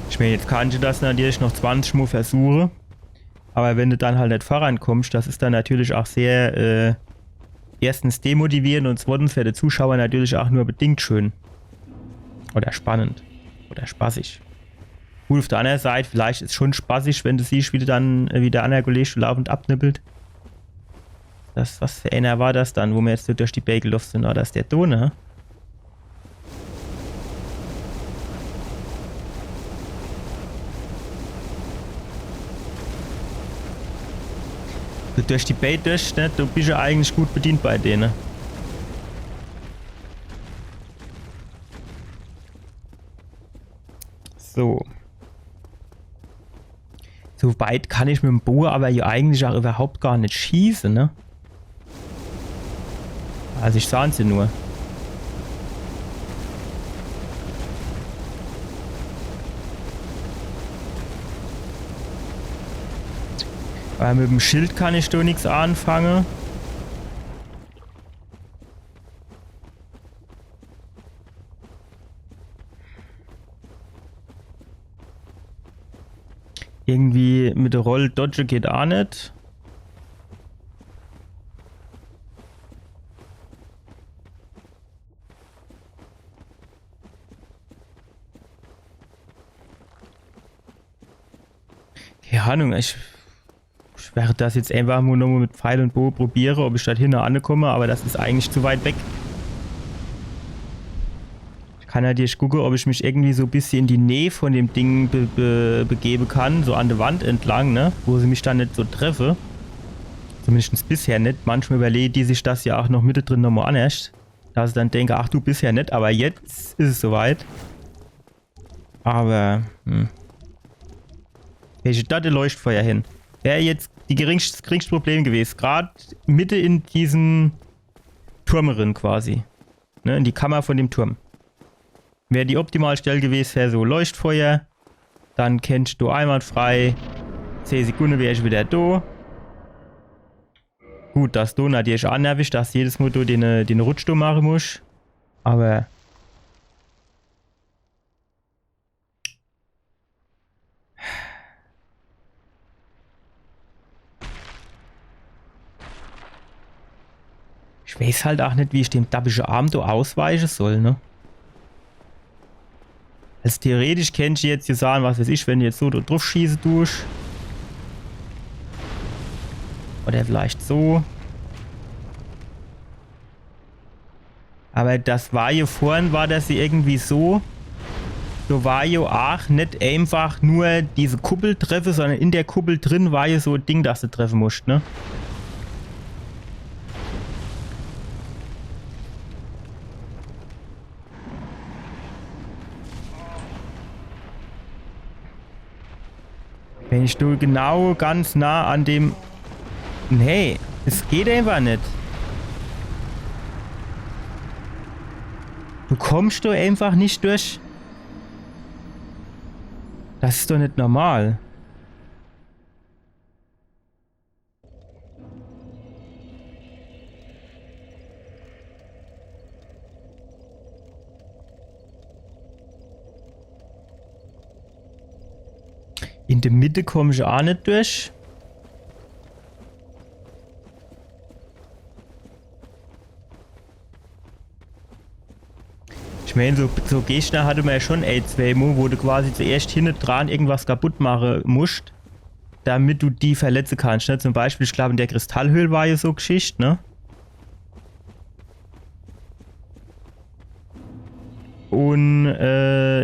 Ich meine, jetzt kann ich das natürlich noch 20 Mal versuchen. Aber wenn du dann halt nicht vorankommst, das ist dann natürlich auch sehr, erstens demotivierend und zweitens für den Zuschauer natürlich auch nur bedingt schön. Oder spannend. Oder spaßig. Gut, auf der anderen Seite, vielleicht ist es schon spaßig, wenn du siehst, wie du dann wieder an der Kollege laufend abnippelt. Was für einer war das dann, wo wir jetzt so durch die Bagel gelaufen sind? War das der Done? Du durch die Bait durch, ne? Du bist ja eigentlich gut bedient bei denen. So. So weit kann ich mit dem Bogen aber hier eigentlich auch überhaupt gar nicht schießen, ne? Also ich sah sie nur. Aber mit dem Schild kann ich doch nichts anfangen. Irgendwie mit der Roll Dodge geht auch nicht. Keine Ahnung, ich werde das jetzt einfach nur noch mit Pfeil und Bogen probieren, ob ich da hinten ankomme, aber das ist eigentlich zu weit weg. Ich kann ja dir gucken, ob ich mich irgendwie so ein bisschen in die Nähe von dem Ding begeben kann, so an der Wand entlang, ne? Wo sie mich dann nicht so treffe. Zumindest bisher nicht. Manchmal überlegen die sich das ja auch noch mittendrin nochmal anders. Dass ich dann denke, ach du bisher nicht, aber jetzt ist es soweit. Aber, welche da der Leuchtfeuer hin? Wäre jetzt die geringste Problem gewesen. Gerade Mitte in diesen Turmerin quasi. Ne, in die Kammer von dem Turm. Wäre die Optimalstelle gewesen, wäre so Leuchtfeuer. Dann kennst du einwandfrei. 10 Sekunden wäre ich wieder da. Gut, das da natürlich auch nervig, dass jedes Mal den Rutsch da machen muss. Aber... Ich weiß halt auch nicht, wie ich dem dappischen Arm da ausweichen soll, ne? Also theoretisch könnte ich jetzt hier sagen, was weiß ich, wenn du jetzt so da drauf schießen tust. Oder vielleicht so. Aber das war hier vorhin, war das hier irgendwie so. Da war ja auch nicht einfach nur diese Kuppel treffen, sondern in der Kuppel drin war ja so ein Ding, das du treffen musst, ne? Wenn ich du genau ganz nah an dem... Nee, es geht einfach nicht. Du kommst doch einfach nicht durch. Das ist doch nicht normal. In der Mitte komme ich auch nicht durch. Ich meine, so Gegner hatte man ja schon A2-Mo, wo du quasi zuerst hinten dran irgendwas kaputt machen musst, damit du die verletzen kannst. Ne? Zum Beispiel, ich glaube, in der Kristallhöhle war ja so Geschichte, ne? Und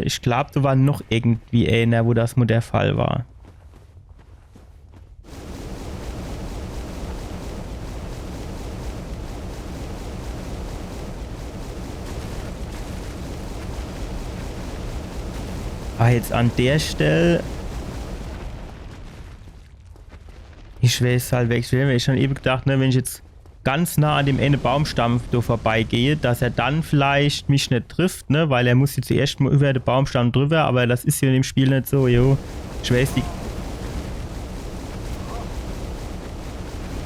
ich glaube, da war noch irgendwie einer, wo das mal der Fall war. Jetzt an der Stelle. Ich weiß halt weg. Ich habe schon eben gedacht, ne, wenn ich jetzt ganz nah an dem einen Baumstamm da vorbeigehe, dass er dann vielleicht mich nicht trifft, ne, weil er muss jetzt zuerst mal über den Baumstamm drüber, aber das ist ja in dem Spiel nicht so, jo. Ich weiß die.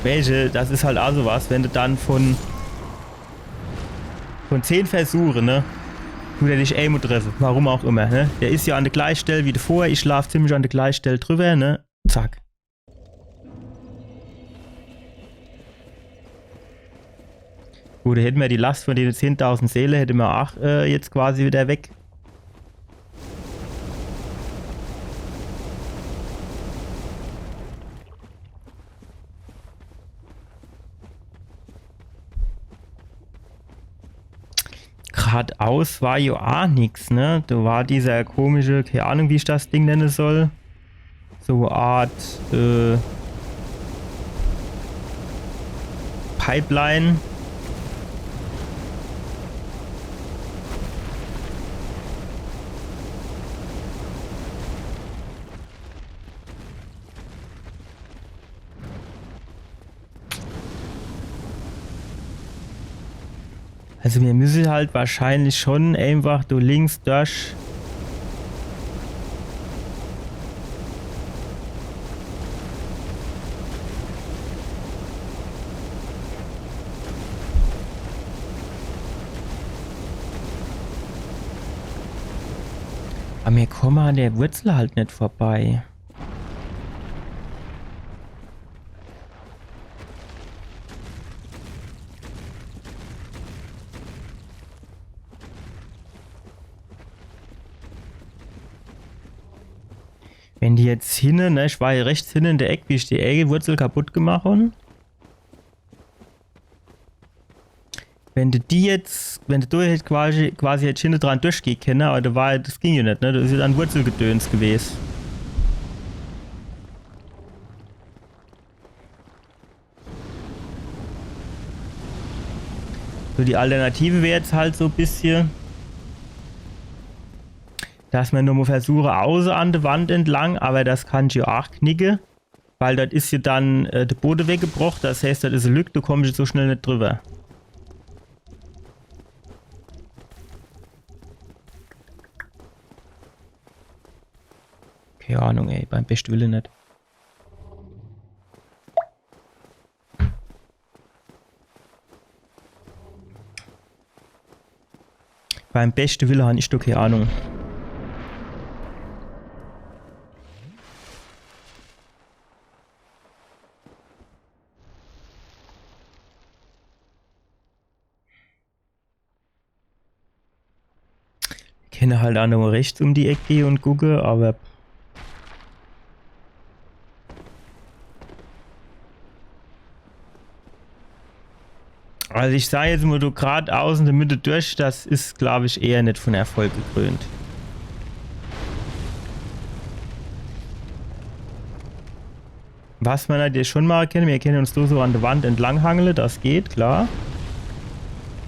Welche, das ist halt auch sowas, wenn du dann von 10 Versuchen, ne, tut er dich Aim treffen. Warum auch immer, ne? Der ist ja an der gleichen Stelle wie davor. Ich schlafe ziemlich an der gleichen Stelle drüber, ne? Zack. Gut, da hätten wir die Last von den 10.000 Seele, hätten wir auch jetzt quasi wieder weg. Geradeaus war ja auch nichts, ne? Da war dieser komische, keine Ahnung, wie ich das Ding nennen soll. So eine Art Pipeline. Also wir müssen halt wahrscheinlich schon einfach du links durch. Aber wir kommen an der Wurzel halt nicht vorbei. Wenn die jetzt hinten, ne, ich war hier rechts hinten in der Ecke, wie ich die Wurzel kaputt gemacht habe. Wenn du jetzt quasi jetzt hinten dran durchgehen können, aber das ging ja nicht, ne? Das ist ja dann Wurzelgedöns gewesen. So, die Alternative wäre jetzt halt so ein bisschen, dass man nur mal versuche, außen an der Wand entlang, aber das kann ich ja auch knicken, weil das ist ja dann der Boden weggebrochen, das heißt, das ist eine Lücke, du kommst jetzt so schnell nicht drüber. Keine Ahnung, ey, beim besten Willen nicht. Beim besten Willen habe ich doch keine Ahnung. Ich kenne halt auch nur rechts um die Ecke und gucke, aber also ich sage jetzt mal, du gerade außen der Mitte durch, das ist, glaube ich, eher nicht von Erfolg gekrönt. Was man halt jetzt schon mal erkennen, wir können uns so an der Wand entlang hangeln, das geht, klar.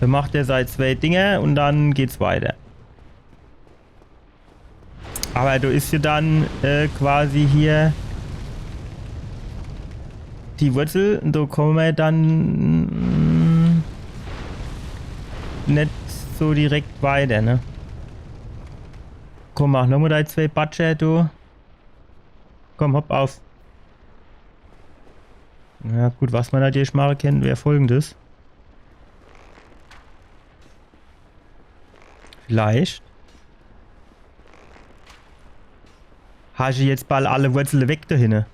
Dann macht er seit 2 Dinger und dann geht's weiter. Aber du ist ja dann quasi hier die Wurzel, da kommen wir dann nicht so direkt weiter, ne? Komm, mach nochmal deine 2 Batscher, du. Komm, hopp auf. Ja gut, was man halt hier machen kann, wäre folgendes. Vielleicht. Hast du jetzt bald alle Wurzeln weg dahin?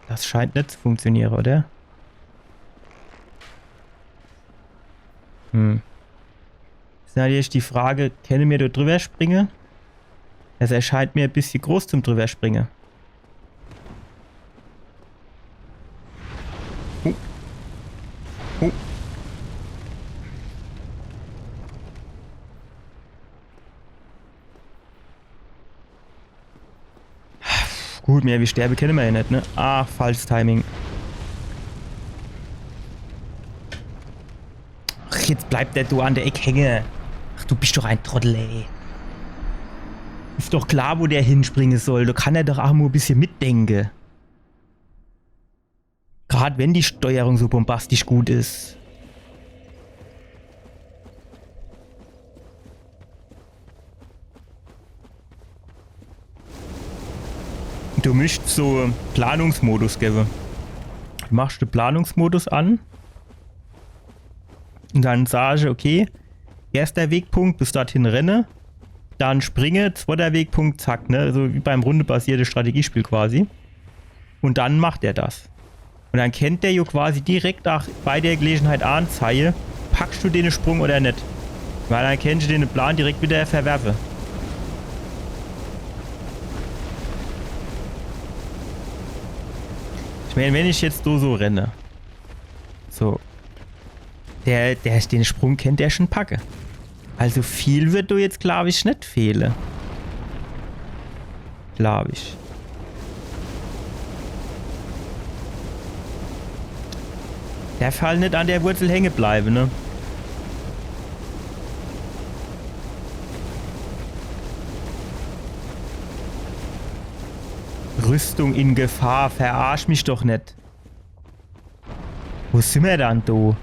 Das scheint nicht zu funktionieren, oder? Ist natürlich die Frage, können wir da drüber springen? Also er scheint mir ein bisschen groß zum drüber springen. Oh. Gut, mehr wie sterbe kennen wir ja nicht, ne? Ach, falsches Timing. Ach, jetzt bleibt der du an der Ecke hängen. Ach, du bist doch ein Trottel, ey. Ist doch klar, wo der hinspringen soll. Da kann er doch auch nur ein bisschen mitdenken. Gerade wenn die Steuerung so bombastisch gut ist. Du müsst so Planungsmodus geben. Du machst den Planungsmodus an. Und dann sage ich, okay, erster Wegpunkt, bis dorthin renne. Dann springe, zweiter Wegpunkt, zack, ne? Also wie beim rundebasierten Strategiespiel quasi. Und dann macht er das. Und dann kennt der jo quasi direkt auch bei der Gelegenheit anzeigen, packst du den Sprung oder nicht. Weil dann kannst du den Plan direkt wieder verwerfen. Ich meine, wenn ich jetzt so renne. So. Den Sprung kennt der schon packe. Also viel wird du jetzt, glaube ich, nicht fehlen. Glaube ich. Der Fall nicht an der Wurzel hängen bleiben, ne? Rüstung in Gefahr, verarsch mich doch nicht. Wo sind wir dann, du?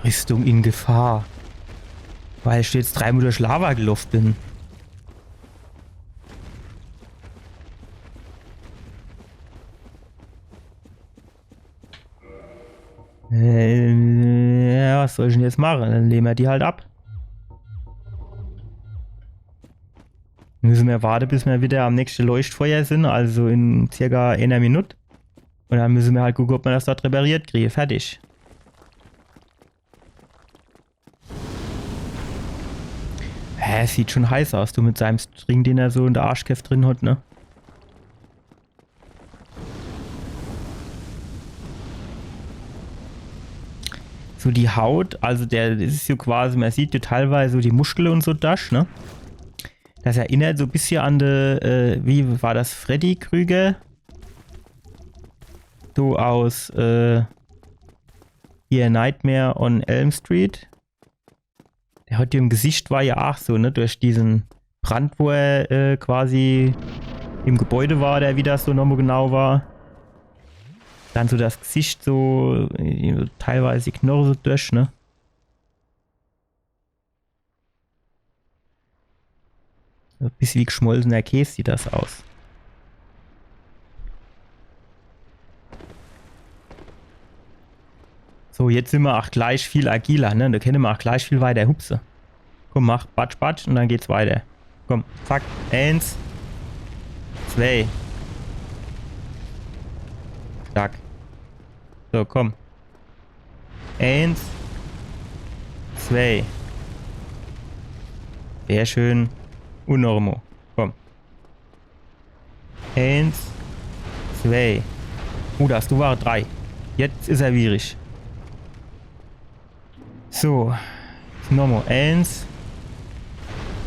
Rüstung in Gefahr. Weil ich jetzt 3 Mal durch Lava gelaufen bin. Ja, was soll ich denn jetzt machen? Dann lehnen wir die halt ab. Müssen wir warten, bis wir wieder am nächsten Leuchtfeuer sind, also in circa einer Minute. Und dann müssen wir halt gucken, ob wir das dort repariert kriegen. Fertig. Hä, sieht schon heiß aus, du mit seinem String, den er so in der Arschkäf drin hat, ne? So die Haut, also das ist so quasi, man sieht ja teilweise so die Muskeln und so das, ne? Das erinnert so ein bisschen an die, wie war das, Freddy Krüger? So aus, hier Nightmare on Elm Street. Der hat ja im Gesicht war ja auch so, ne? Durch diesen Brand, wo er quasi im Gebäude war, der wie das so nochmal genau war. Dann so das Gesicht so, teilweise die Knochen so durch, ne? Ein bisschen wie geschmolzener Käse sieht das aus. So, jetzt sind wir auch gleich viel agiler, ne? Da können wir auch gleich viel weiter hupsen. Komm, mach batsch, batsch und dann geht's weiter. Komm, zack. 1, 2. Zack. So, komm. 1, 2. Sehr schön. Und noch einmal. Komm. 1, 2. Das, du war 3. Jetzt ist er schwierig. So. Nochmal. 1,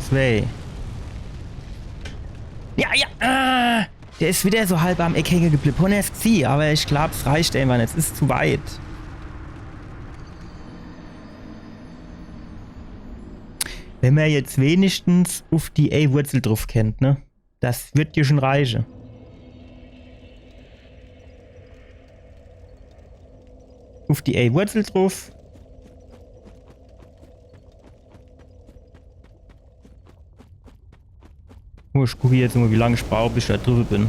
2. Ja, ja. Ah, der ist wieder so halb am Eck hängen geblieben. Aber ich glaube, es reicht irgendwann. Es ist zu weit. Wenn man jetzt wenigstens auf die A-Wurzel drauf kennt, ne? Das wird dir schon reichen. Auf die A-Wurzel drauf. Oh, ich gucke jetzt mal, wie lange ich brauche, bis ich da drüber bin.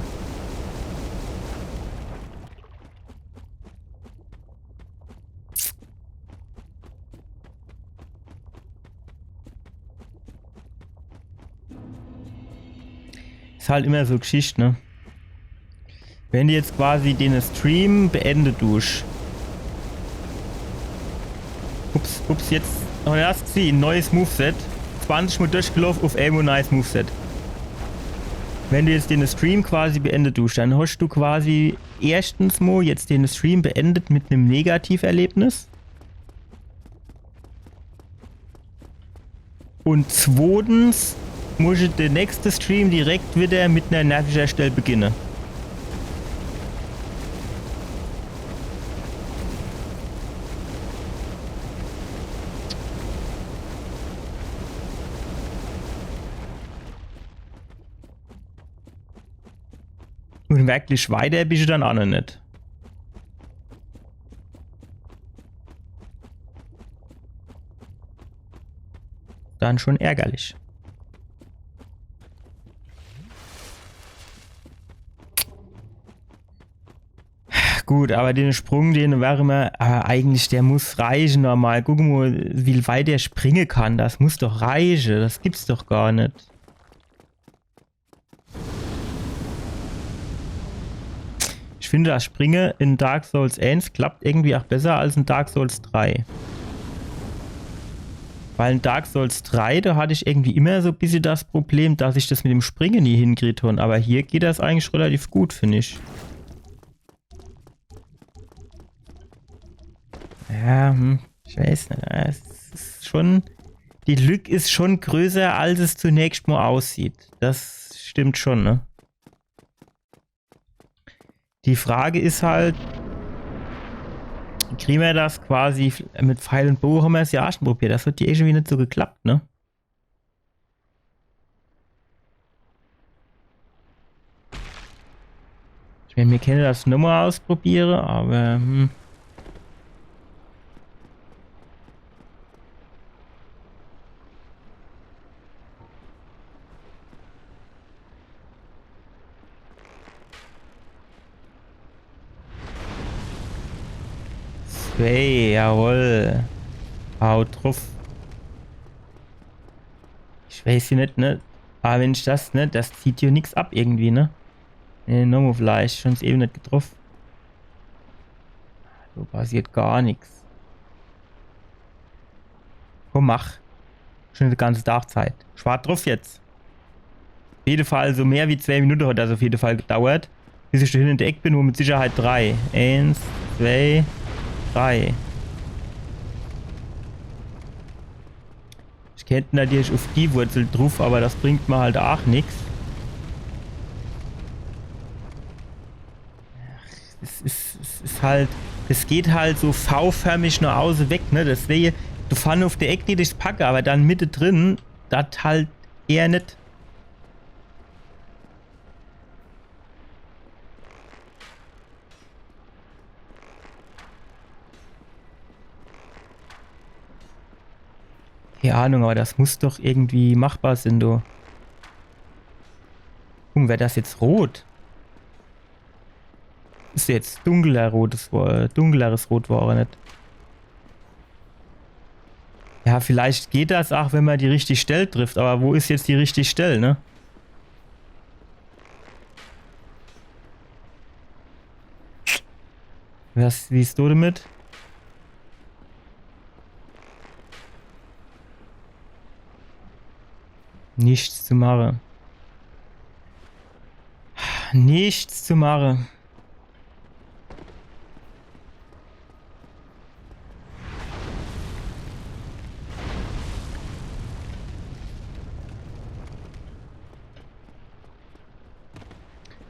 Ist halt immer so Geschichte, ne? Wenn du jetzt quasi den Stream beendet durch. Ups, jetzt noch erst gesehen, neues Moveset. 20 Mal durchgelaufen auf einmal neues Moveset. Wenn du jetzt den Stream quasi beendet tust, dann hast du quasi erstens mal jetzt den Stream beendet mit einem Negativerlebnis. Und zweitens muss der nächste Stream direkt wieder mit einer nervigen Stelle beginnen. Und wirklich weiter bist du dann auch noch nicht. Dann schon ärgerlich. Gut, aber den Sprung, den wäre mir, eigentlich, der muss reichen normal. Guck mal, wie weit der springen kann. Das muss doch reichen. Das gibt's doch gar nicht. Ich finde, das Springen in Dark Souls 1 klappt irgendwie auch besser als in Dark Souls 3. Weil in Dark Souls 3, da hatte ich irgendwie immer so ein bisschen das Problem, dass ich das mit dem Springen nie hinkriege. Aber hier geht das eigentlich relativ gut, finde ich. Ja, ich weiß nicht. Es ist schon, die Lücke ist schon größer, als es zunächst mal aussieht. Das stimmt schon, ne? Die Frage ist halt, kriegen wir das quasi mit Pfeil und Bogen, haben wir es ja auch schon probiert. Das hat die irgendwie nicht so geklappt, ne? Ich meine, wir können das nochmal ausprobieren, aber Hey, jawohl. Haut drauf. Ich weiß hier nicht, ne? Aber wenn ich das, ne? Das zieht hier nichts ab irgendwie, ne? Ne, nochmal vielleicht. Schon eben nicht getroffen. So passiert gar nichts. Komm, mach. Schon die ganze Tagzeit. Schwarz drauf jetzt. Auf jeden Fall, so mehr wie 2 Minuten hat das auf jeden Fall gedauert. Bis ich da hinten in der Ecke bin, wo mit Sicherheit 3. 1, 2, 3. Ich könnte natürlich auf die Wurzel drauf, aber das bringt mir halt auch nichts. Es ist halt, es geht halt so V-förmig nach außen weg, ne? Deswegen, du fährst auf der Ecke, die dich packe, aber dann Mitte drin, das halt eher nicht. Keine Ahnung, aber das muss doch irgendwie machbar sein, du. Wäre das jetzt rot? Ist jetzt dunkleres Rot, war er nicht. Ja, vielleicht geht das auch, wenn man die richtige Stelle trifft, aber wo ist jetzt die richtige Stelle, ne? Wie ist du damit? Nichts zu machen. Nichts zu machen.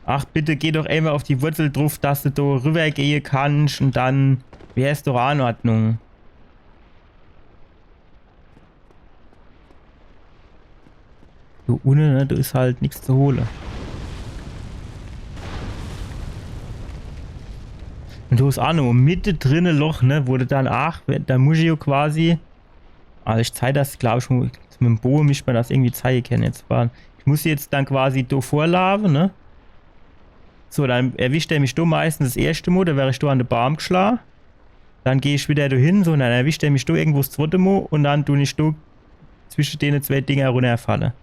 Ach, bitte geh doch einmal auf die Wurzel drauf, dass du da rübergehen kannst und dann wäre es doch auch in Ordnung. Du ohne, ne, da ist halt nichts zu holen. Und du hast auch noch Mitte drinne Loch, ne, wo du dann, ach, da muss ich ja quasi, also ich zeige das, glaube ich, mit dem Bogen müsste man das irgendwie zeigen können jetzt. Ich muss jetzt dann quasi da vorlaufen, ne. So, dann erwischt er mich da meistens das erste Mal, da wäre ich da an den Baum geschlagen. Dann gehe ich wieder da hin, so, und dann erwischt er mich da irgendwo das zweite Mal und dann tue ich da zwischen den zwei Dingen runterfallen.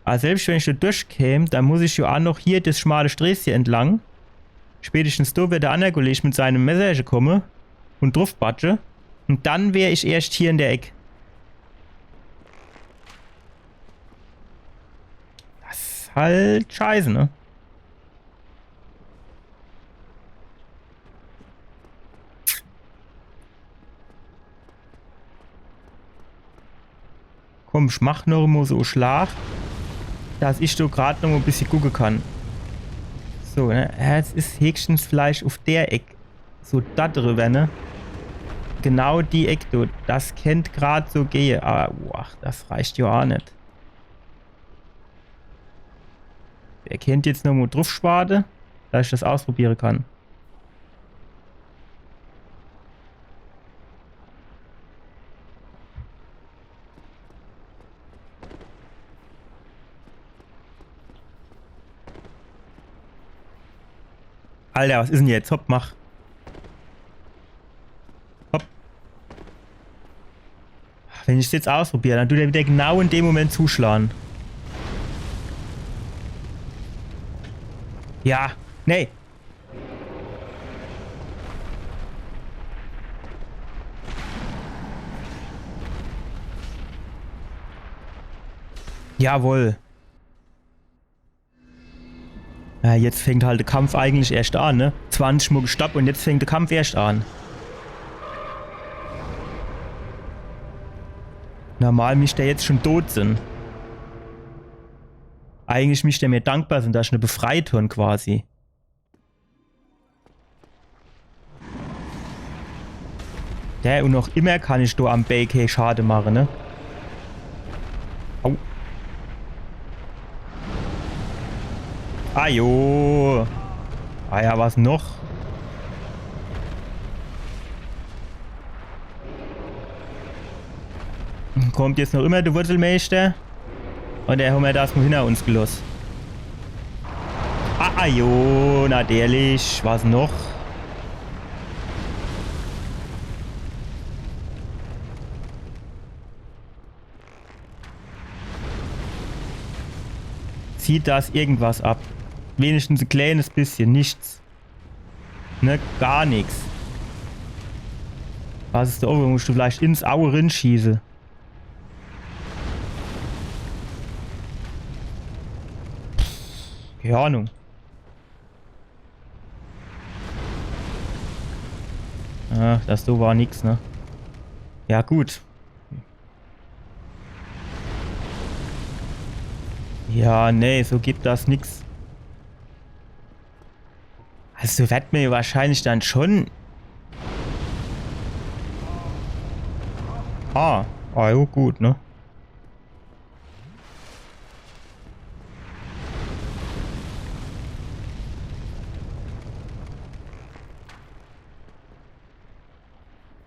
Aber selbst wenn ich da durchkäme, dann muss ich ja auch noch hier das schmale Sträßchen entlang. Spätestens da wird der andere Kollege mit seinem Messer kommen und drauf batschen. Und dann wäre ich erst hier in der Ecke. Das ist halt scheiße, ne? Komm, ich mach noch mal so Schlag, dass ich so gerade noch mal ein bisschen gucken kann. So, ne? Jetzt ist höchstens vielleicht auf der Ecke. So da drüber, ne? Genau die Ecke dort. Das kennt gerade so gehen. Aber, boah, das reicht ja auch nicht. Wer kennt jetzt noch mal drauf Schwade, dass ich das ausprobieren kann? Alter, was ist denn jetzt? Hopp, mach. Hopp. Wenn ich es jetzt ausprobiere, dann tut er wieder genau in dem Moment zuschlagen. Ja, nee. Jawohl. Ja, jetzt fängt halt der Kampf eigentlich erst an, ne? 20 Mal gestoppt und jetzt fängt der Kampf erst an. Normal müsste der jetzt schon tot sind. Eigentlich müsste der mir dankbar sein, dass ich eine befreit habe quasi. Ja, und noch immer kann ich da am BK Schade machen, ne? Au. Ah jo. Ah ja, was noch? Kommt jetzt noch immer der Wurzelmeister. Und der haben wir das mal hinter uns gelassen. Ah jo, natürlich. Was noch? Zieht das irgendwas ab? Wenigstens ein kleines bisschen, nichts. Ne, gar nichts. Was ist da oben? Musst du vielleicht ins Auge rinschießen? Keine Ahnung. Ah, das so war nix, ne? Ja, gut. Ja, nee, so gibt das nix. Also wird mir wahrscheinlich dann schon... Ah, jo, gut, ne?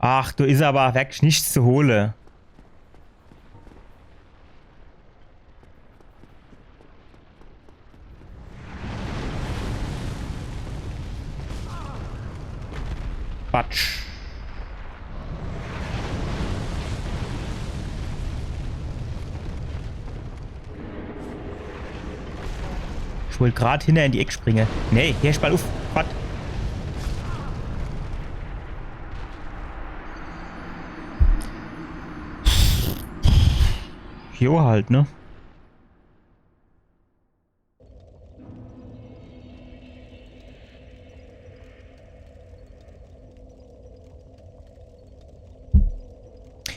Ach, du ist aber wirklich nichts zu holen. Quatsch. Ich wollte gerade hinter in die Ecke springen. Nee, hier spall auf. Was? Jo halt, ne?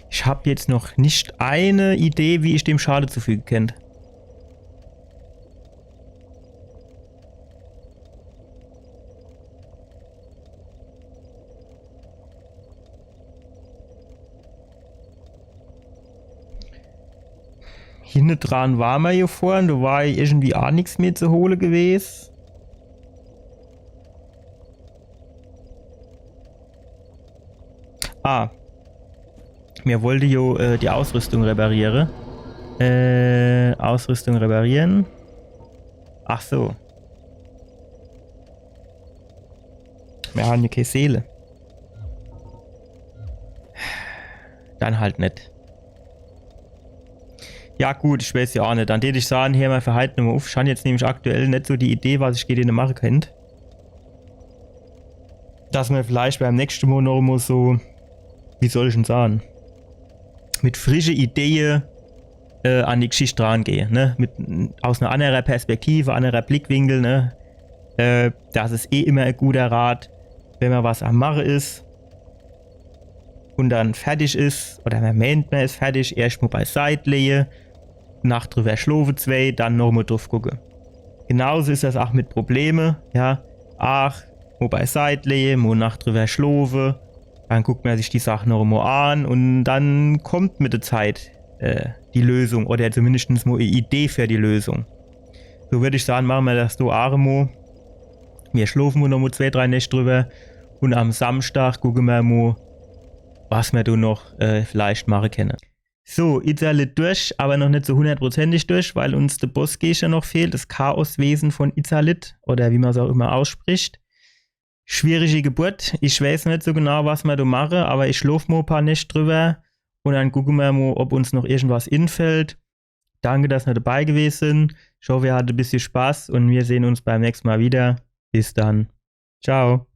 Ich habe jetzt noch nicht eine Idee, wie ich dem Schade zufügen kann. Hinten dran waren wir hier vorhin, da war irgendwie auch nichts mehr zu holen gewesen. Ah. Mir wollte jo die Ausrüstung reparieren. Ausrüstung reparieren. Ach so. Wir haben ja keine Seele. Dann halt nicht. Ja gut, ich weiß ja auch nicht. Dann würde ich sagen, hier mal für heute nochmal auf. Ich habe jetzt nämlich aktuell nicht so die Idee, was ich gerne machen könnte. Dass wir vielleicht beim nächsten Mal noch mal so wie soll ich denn sagen, mit frischen Ideen an die Geschichte rangehen, ne? Aus einer anderen Perspektive, anderer Blickwinkel, ne? Das ist eh immer ein guter Rat, wenn man was am Machen ist und dann fertig ist, oder man meint, man ist fertig, erst mal beiseite legen, Nacht drüber schlafen 2, dann nochmal drauf gucken. Genauso ist das auch mit Problemen, ja. Ach, mal beiseite legen, mal Nacht drüber schlafen, dann guckt man sich die Sachen noch mal an und dann kommt mit der Zeit die Lösung oder zumindest mal eine Idee für die Lösung. So würde ich sagen, machen wir das so Aremo. Wir schlafen noch mal 2, 3 Nächte drüber und am Samstag gucken wir mal, was wir da noch vielleicht machen können. So, Izalit durch, aber noch nicht so 100%ig durch, weil uns der Bossgeisha noch fehlt, das Chaoswesen von Izalit oder wie man es auch immer ausspricht. Schwierige Geburt, ich weiß nicht so genau, was wir da machen, aber ich schlafe mal ein paar Nächte drüber und dann gucken wir mal, ob uns noch irgendwas infällt. Danke, dass ihr dabei gewesen sind. Ich hoffe, ihr hattet ein bisschen Spaß und wir sehen uns beim nächsten Mal wieder. Bis dann. Ciao.